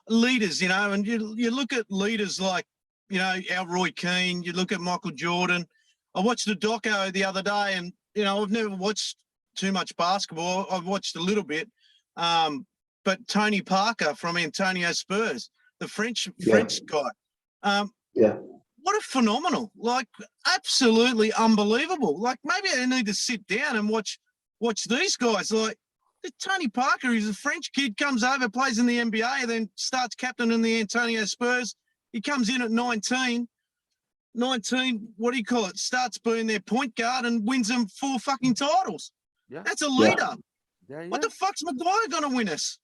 Leaders, and you look at leaders like, our Roy Keane, you look at Michael Jordan. I watched the doco the other day and, I've never watched too much basketball. I've watched a little bit. But Tony Parker from Antonio Spurs, the French guy. What a phenomenal, absolutely unbelievable. Maybe I need to sit down and watch these guys. Tony Parker, he's a French kid, comes over, plays in the NBA, then starts captaining the Antonio Spurs. He comes in at 19, starts being their point guard and wins them 4 fucking titles. Yeah. That's a leader. Yeah. What the fuck's Maguire going to win us?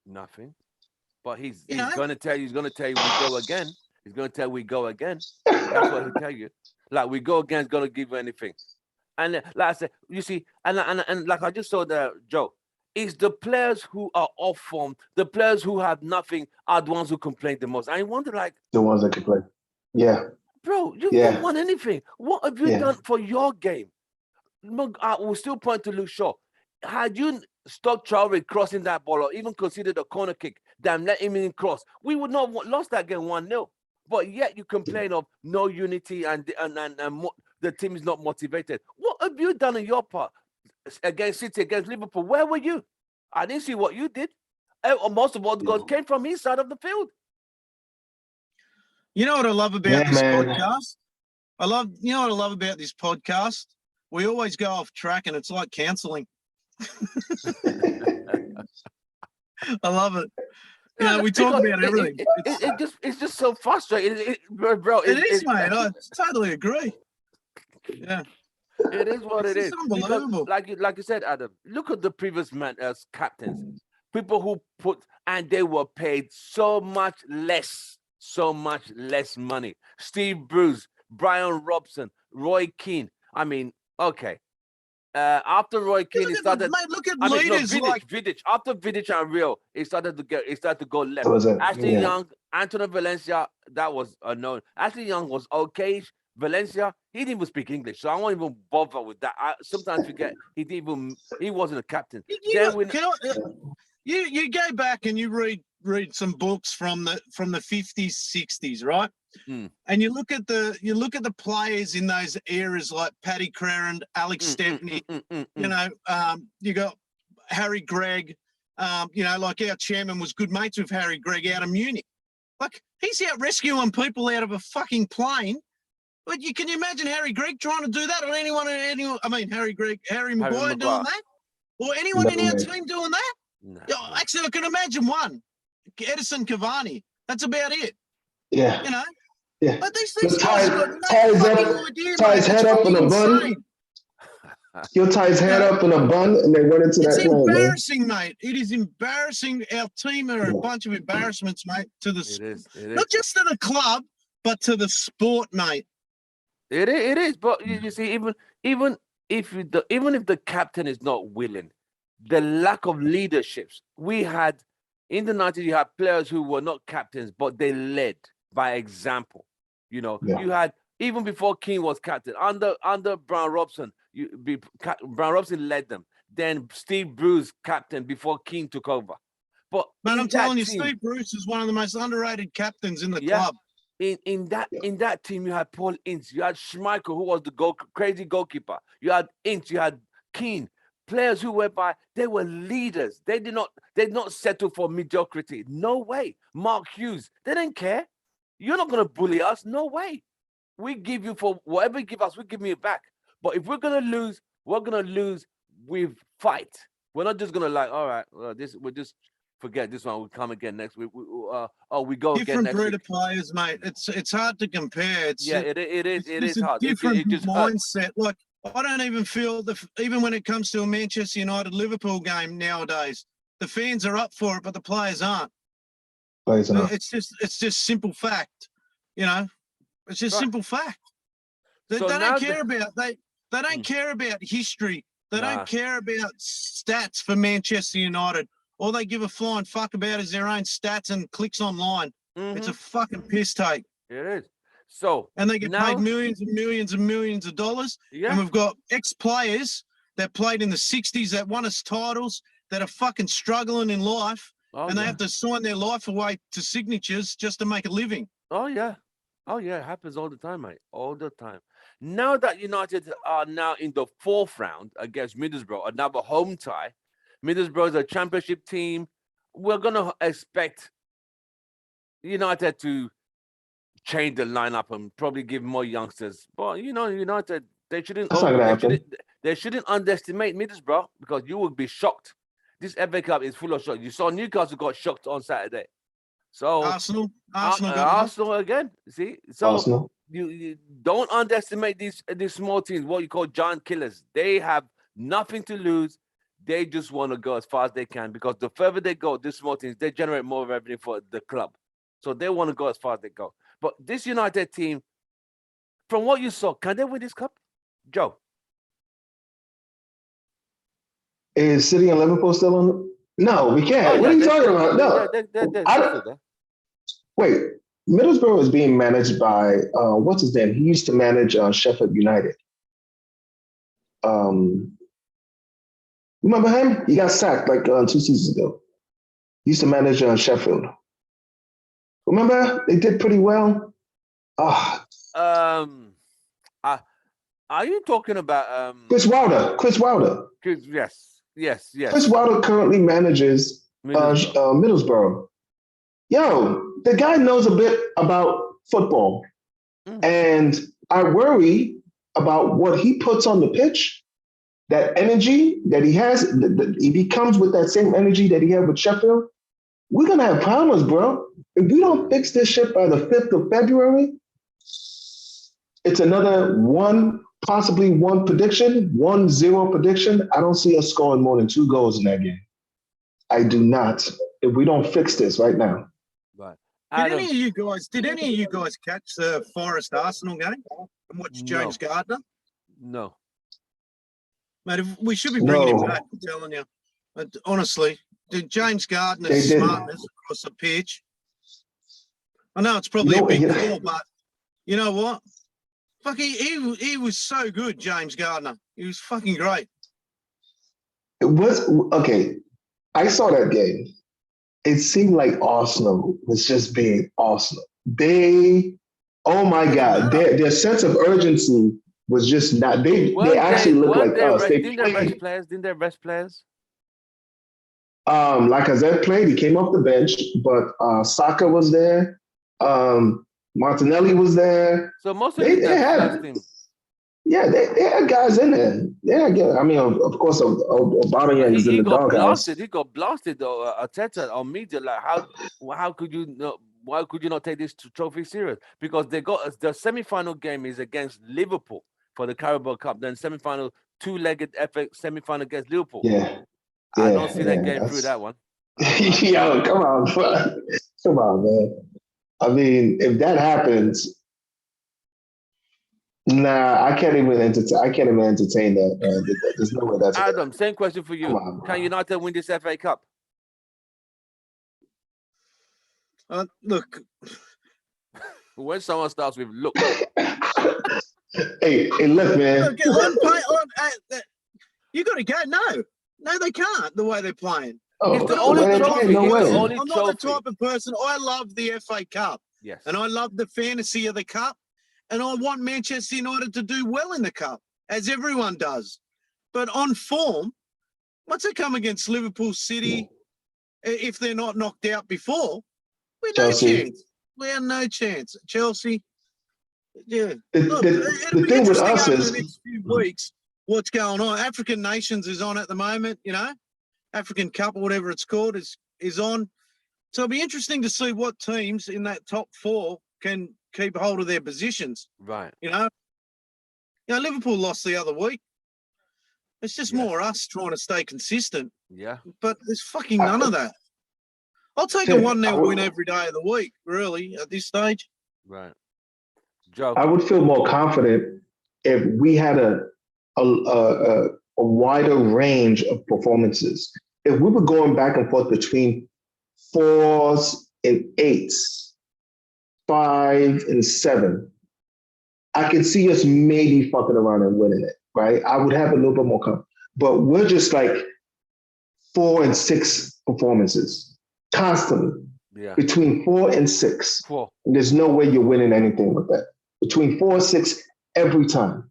Nothing. But he's going to tell you, we go again. He's going to tell we go again. That's what he'll tell you. We go again, he's going to give you anything. And like I said, you see, and like I just saw the Joe, it's the players who are off form, the players who have nothing are the ones who complain the most. I wonder, the ones that complain. Yeah. Bro, you've not won anything. What have you done for your game? I will still point to Luke Shaw. Had you stopped Traore crossing that ball or even considered a corner kick, damn, let him in cross, we would not have lost that game 1-0. But yet you complain of no unity and the team is not motivated. What have you done on your part against City, against Liverpool? Where were you? I didn't see what you did. Most of all the goals came from his side of the field. You know what I love about this podcast? You know what I love about this podcast? We always go off track and it's like counseling. I love it. We talk about everything. It's just so frustrating, bro. It is, mate. I totally agree. Yeah. It is what it is. Unbelievable. Because, like you said, Adam, look at the previous captains. People who and they were paid so much less money. Steve Bruce, Brian Robson, Roy Keane. I mean, okay. After Roy Keane, he started. Look at leaders Vidic. After Vidic and Rio, it started to go left. Ashley Young, Antonio Valencia, that was unknown. Ashley Young was okay. Valencia, he didn't even speak English, so I won't even bother with that. I sometimes forget he wasn't a captain. You go back and you read some books from the 50s, 60s, right? And you look at the players in those eras like Paddy Crerand, Alex Stepney, you got Harry Gregg, like our chairman was good mates with Harry Gregg out of Munich. He's out rescuing people out of a fucking plane. But can you imagine Harry Gregg trying to do that, or anyone? I mean, Harry Maguire doing that, or anyone in our team doing that? No, Actually, I can imagine one. Edison Cavani. That's about it. Yeah. You know. Yeah. But these Just guys got no fucking idea, tie mate. his head up in a bun. He'll tie his head up in a bun and then run into that It's plane, man. embarrassing, mate. It is embarrassing. Our team are a bunch of embarrassments, mate. To the not just to the club, but to the sport, mate. It is. But you see, even if the captain is not willing, the lack of leaderships we had in the 90s, you had players who were not captains, but they led by example. You know, you had, even before Keane was captain, under Brian Robson, Brian Robson led them. Then Steve Bruce captain before Keane took over. But I'm telling you, Steve Bruce is one of the most underrated captains in the club. In that team, you had Paul Ince, you had Schmeichel, who was the crazy goalkeeper. You had Ince, you had Keane. Players who they were leaders. They did not settle for mediocrity. No way. Mark Hughes, they didn't care. You're not going to bully us. No way. We give you, for whatever you give us, we give you back. But if we're going to lose, we're going to lose with fight. We're not just going to all right, we'll just forget this one. We'll come again next week. We go again next week. Different breed of players, mate. It's hard to compare. It is hard. Different it just mindset. Like, I don't even feel even when it comes to a Manchester United Liverpool game nowadays, the fans are up for it, but the players aren't. It's just simple fact, you know. It's just simple fact. They don't care about they don't care about history. They don't care about stats for Manchester United. All they give a flying fuck about is their own stats and clicks online. It's a fucking piss take. It is. So and they get paid millions and millions and millions of dollars. Yeah. And we've got ex-players that played in the 60s that won us titles that are fucking struggling in life. They have to sign their life away to signatures just to make a living. Oh, yeah. It happens all the time, mate. All the time. Now that United are now in the 4th round against Middlesbrough, another home tie. Middlesbrough is a championship team. We're going to expect United to change the lineup and probably give more youngsters. But, United, they shouldn't underestimate Middlesbrough, because you would be shocked. This FA Cup is full of shock. You saw Newcastle got shocked on Saturday. So Arsenal again. See, so Arsenal. You don't underestimate these small teams, what you call giant killers. They have nothing to lose. They just want to go as far as they can, because the further they go, these small teams, they generate more revenue for the club. So they want to go as far as they go. But this United team, from what you saw, can they win this cup? Joe? Is City and Liverpool still on? No, we can't. What are you talking about? No. Wait, Middlesbrough is being managed by, what's his name? He used to manage Sheffield United. Remember him? He got sacked like 2 seasons ago. He used to manage Sheffield. Remember? They did pretty well. Are you talking about Chris Wilder? Yes. Chris Wilder currently manages Middlesbrough. Yo, the guy knows a bit about football. And I worry about what he puts on the pitch, that energy that he has. If he comes with that same energy that he had with Sheffield, we're going to have problems, bro. If we don't fix this shit by the 5th of February, it's another possibly 1-0 prediction. I don't see us scoring more than 2 goals in that game. I do not. If we don't fix this right now. Right. Did any of you guys catch the Forest Arsenal game and watch James Gardner? No. Mate, we should be bringing him back, I'm telling you. But honestly, James Gardner's smartness across the pitch. I know it's probably a big call, but you know what? Fuck, he was so good, James Gardner. He was fucking great. It was okay. I saw that game. It seemed like Arsenal was just being Arsenal. Oh my God, their sense of urgency was just not. They actually looked like us. Didn't they rest players? Lacazette played. He came off the bench, but Saka was there. Martinelli was there. So most of They the had, first team. yeah, they had guys in there. I mean, of course, Aubameyang is in He the got doghouse. blasted. He got blasted. Arteta on media, like how could you not? Why could you not take this trophy serious? Because they got the semi-final game is against Liverpool for the Carabao Cup. Then semi-final two-legged FA semi-final against Liverpool. Yeah, I don't see them getting through that one. Yo, come on, man. I mean, if that happens, nah, I can't even entertain that. There's no way that's Adam, same question for you. Come on, Can United win this FA Cup? Look, When someone starts with look. hey, look, man. Look, you got to go. No, they can't. The way they're playing. Oh, It's the no only way, trophy. no It's way. the only I'm not the trophy. type of person. I love the FA Cup. Yes. And I love the fantasy of the cup. And I want Manchester United to do well in the cup, as everyone does. But on form, once they come against Liverpool City, if they're not knocked out before, we have no chance. We have no chance. Chelsea, yeah. Look, it'll be thing with interesting us over is the next few weeks what's going on. African Nations is on at the moment, you know. African Cup or whatever it's called is on. So it'll be interesting to see what teams in that top four can keep hold of their positions. Right. You know, Liverpool lost the other week. It's just more us trying to stay consistent. Yeah. But there's fucking none of that. I'll take a 1-0 win every day of the week, really, at this stage. Right. Joe. I would feel more confident if we had a wider range of performances. If we were going back and forth between 4s and 8s, 5 and 7, I could see us maybe fucking around and winning it, right? I would have a little bit more confidence. But we're just like 4 and 6 performances constantly. Yeah. Between 4 and 6. 4. There's no way you're winning anything with that. Between 4 and 6 every time.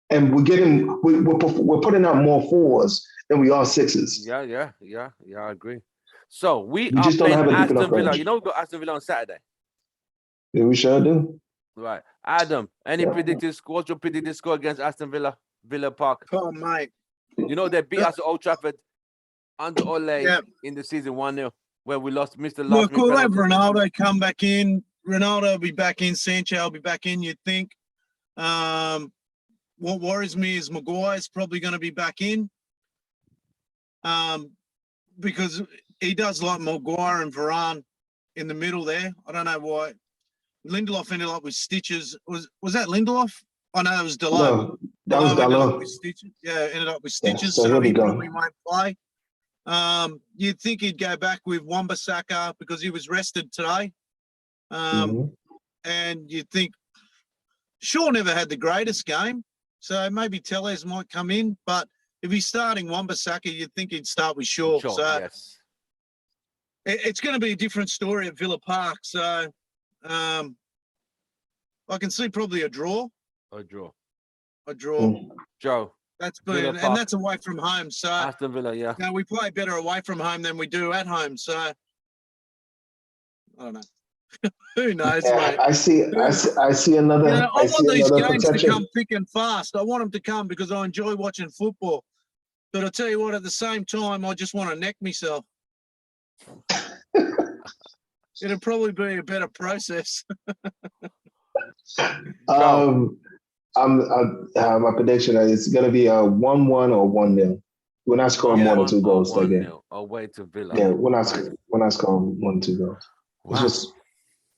And we're putting out more 4s than we are 6s. Yeah, I agree. So we are just don't playing have a deep enough Aston Villa. range. You know we've got Aston Villa on Saturday. Yeah, we sure do. Right. Adam, any predicted score? What's your predicted score against Aston Villa? Villa Park. Oh, mate. You know they beat us at Old Trafford under Ole in the season 1-0 where we lost Mr. Last. Look, we'll have Ronaldo come back in. Ronaldo will be back in. Sancho will be back in, you'd think. What worries me is Maguire's probably going to be back in because he does like Maguire and Varane in the middle there. I don't know why. Lindelof ended up with stitches. Was that Lindelof? Oh, no, it was Dalot. No, that was Dalot. Ended up with stitches, so so he go. probably won't play. You'd think he'd go back with Wan-Bissaka because he was rested today. And you'd think Shaw never had the greatest game, so maybe Tellez might come in. But if he's starting Wan-Bissaka, you'd think he'd start with Shaw. Yes. It's going to be a different story at Villa Park. So I can see probably a draw. A draw. Joe. That's been, and that's away from home. So Aston Villa, yeah. Now we play better away from home than we do at home. So I don't know. Who knows, mate? I see another. I want these games protection. to come thick and fast. I want them to come because I enjoy watching football. But I tell you what, at the same time, I just want to neck myself. It'll probably be a better process. My prediction is it's going to be a 1-1 or 1-0. We're not scoring more than 2 goals that game. Away to Villa. Yeah, we're not scoring 1 or 2 goals. Wow. It's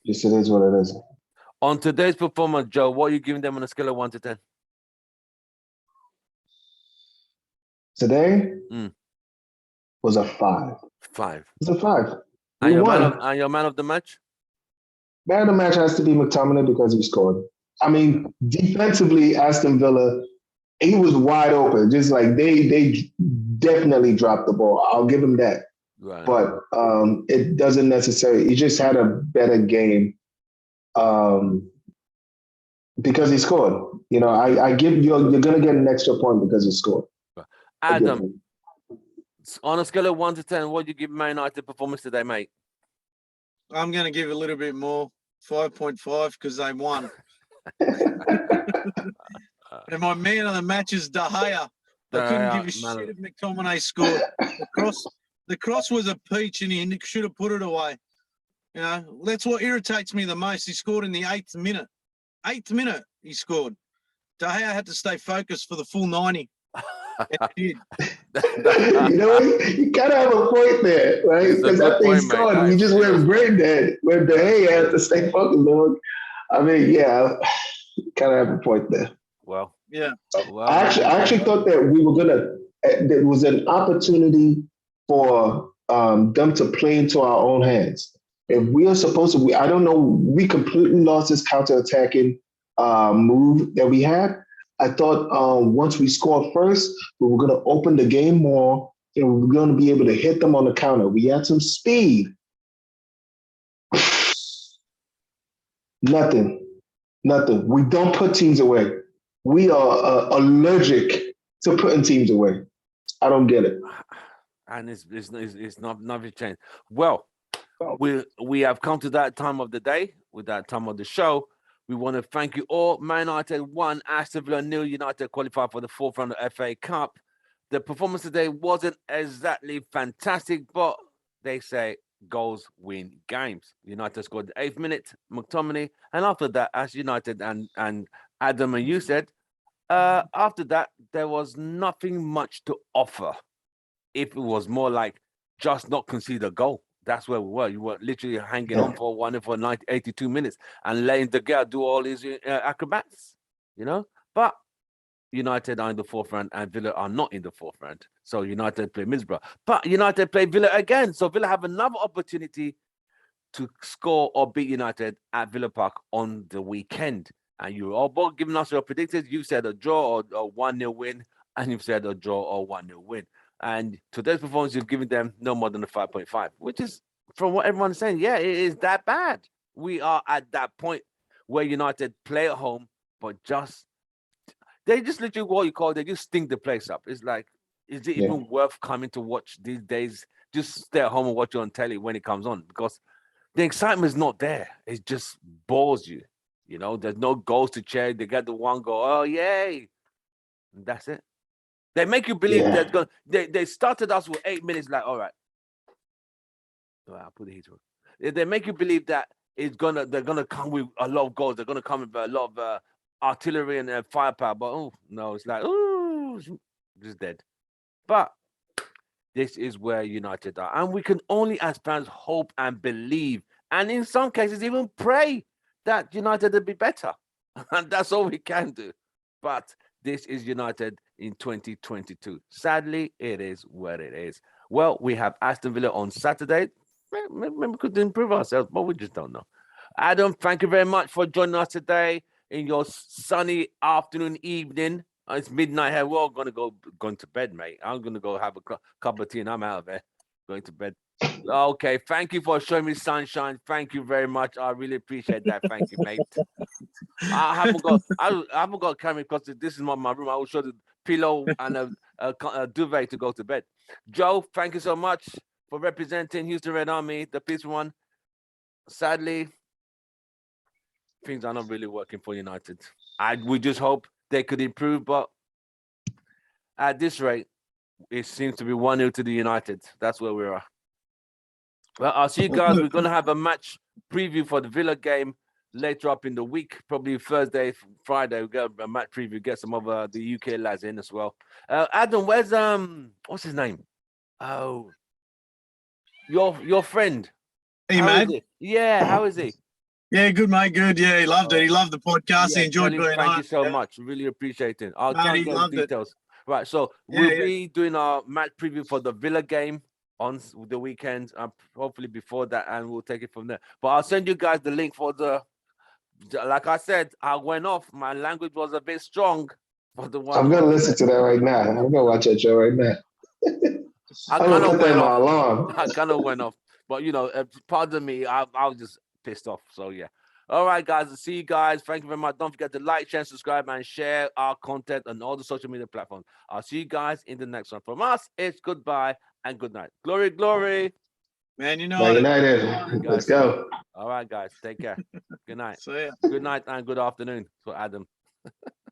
just it is what it is. On today's performance, Joe, what are you giving them on a scale of 1 to 10? Today was a 5. 5. It's a 5. And your man of the match? Man of the match has to be McTominey because he scored. I mean, defensively, Aston Villa, he was wide open. Just like they definitely dropped the ball. I'll give him that. Right. But it doesn't necessarily. He just had a better game because he scored. You know, I give you're going to get an extra point because he scored. Adam, on a scale of 1 to 10, what do you give Man United performance today, mate? I'm going to give a little bit more. 5.5 because they won. And my man of the match is De Gea. I couldn't give a shit if McTominay scored. The cross was a peach, and he should have put it away. You know, that's what irritates me the most. He scored in the 8th minute. 8th minute, he scored. De Gea had to stay focused for the full 90. You know what? You kind of have a point there, right? Because after he scored, you just went brain dead. Where De Gea has to stay focused, dog. I mean, yeah, kind of have a point there. Well, yeah. Well, I actually thought that we were gonna. There was an opportunity for them to play into our own hands. If we are supposed to, I don't know. We completely lost this counterattacking move that we had. I thought once we scored first, we were going to open the game more, and we were going to be able to hit them on the counter. We had some speed. Nothing. We don't put teams away. We are allergic to putting teams away. I don't get it. And it's not nothing changed. Well, we have come to that time of the day, with that time of the show. We want to thank you all. Man United won, Aston Villa 0. United qualified for the 4th round of FA Cup. The performance today wasn't exactly fantastic, but they say goals win games. United scored the 8th minute, Mctominey, and after that, as United and Adam and you said, after that, there was nothing much to offer. If it was more like just not concede a goal. That's where we were. You were literally hanging on for 82 minutes and letting the guy do all his acrobats, you know. But United are in the 4th round and Villa are not in the 4th round. So United play Middlesbrough. But United play Villa again. So Villa have another opportunity to score or beat United at Villa Park on the weekend. And you're all both giving us your predictions. You said a draw or a 1-0 win, and you've said a draw or 1-0 win. And today's performance, you've given them no more than a 5.5, which is, from what everyone's saying, yeah, it is that bad. We are at that point where United play at home, but they just literally what you call, they just stink the place up. It's like, is it even worth coming to watch these days? Just stay at home and watch it on telly when it comes on, because the excitement is not there. It just bores you. You know, there's no goals to cheer. They get the one goal. Oh, yay. And that's it. They make you believe they're going. They started us with 8 minutes. Like, all right, I'll put the heater on. They make you believe that they're gonna come with a lot of goals. They're gonna come with a lot of artillery and firepower. But oh no, it's like just dead. But this is where United are, and we can only, as fans, hope and believe, and in some cases even pray that United will be better, and that's all we can do. But this is United in 2022. Sadly, it is what it is. Well, we have Aston Villa on Saturday. Maybe we could improve ourselves, but we just don't know. Adam, thank you very much for joining us today in your sunny afternoon, evening. It's midnight here. We're all going to bed, mate. I'm going to go have a cup of tea and I'm out of there. Going to bed. Okay, thank you for showing me sunshine. Thank you very much. I really appreciate that. Thank you, mate. I haven't got a camera because this is my room. I will show the pillow and a duvet to go to bed. Joe, thank you so much for representing Houston Red Army, the peaceful one. Sadly, things are not really working for United. We just hope they could improve, but at this rate, it seems to be 1-0 to the United. That's where we are. Well, I'll see you guys. We're going to have a match preview for the Villa game later up in the week, probably Thursday, Friday. We'll get a match preview, get some of the UK lads in as well. Adam, where's what's his name? Oh, your friend. Hey, mate. Yeah, how is he? Yeah, good, mate. Good. Yeah, he loved it. He loved the podcast. He enjoyed being on. Thank you so much. Really appreciate it. I'll try and get details. Right, so we'll be doing our match preview for the Villa game on the weekend, hopefully before that, and we'll take it from there. But I'll send you guys the link for like I said, I went off. My language was a bit strong for the one. I'm going to listen to that right now. I'm going to watch that show right now. I kind of went off. But, pardon me, I was just pissed off. So, yeah. All right, guys. I'll see you guys. Thank you very much. Don't forget to like, share, subscribe, and share our content on all the social media platforms. I'll see you guys in the next one. From us, it's goodbye and good night. Glory, glory. Man United. Man United. Let's go. All right, guys. Take care. Good night. See ya. Good night and good afternoon for Adam.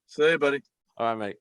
See ya, buddy. All right, mate.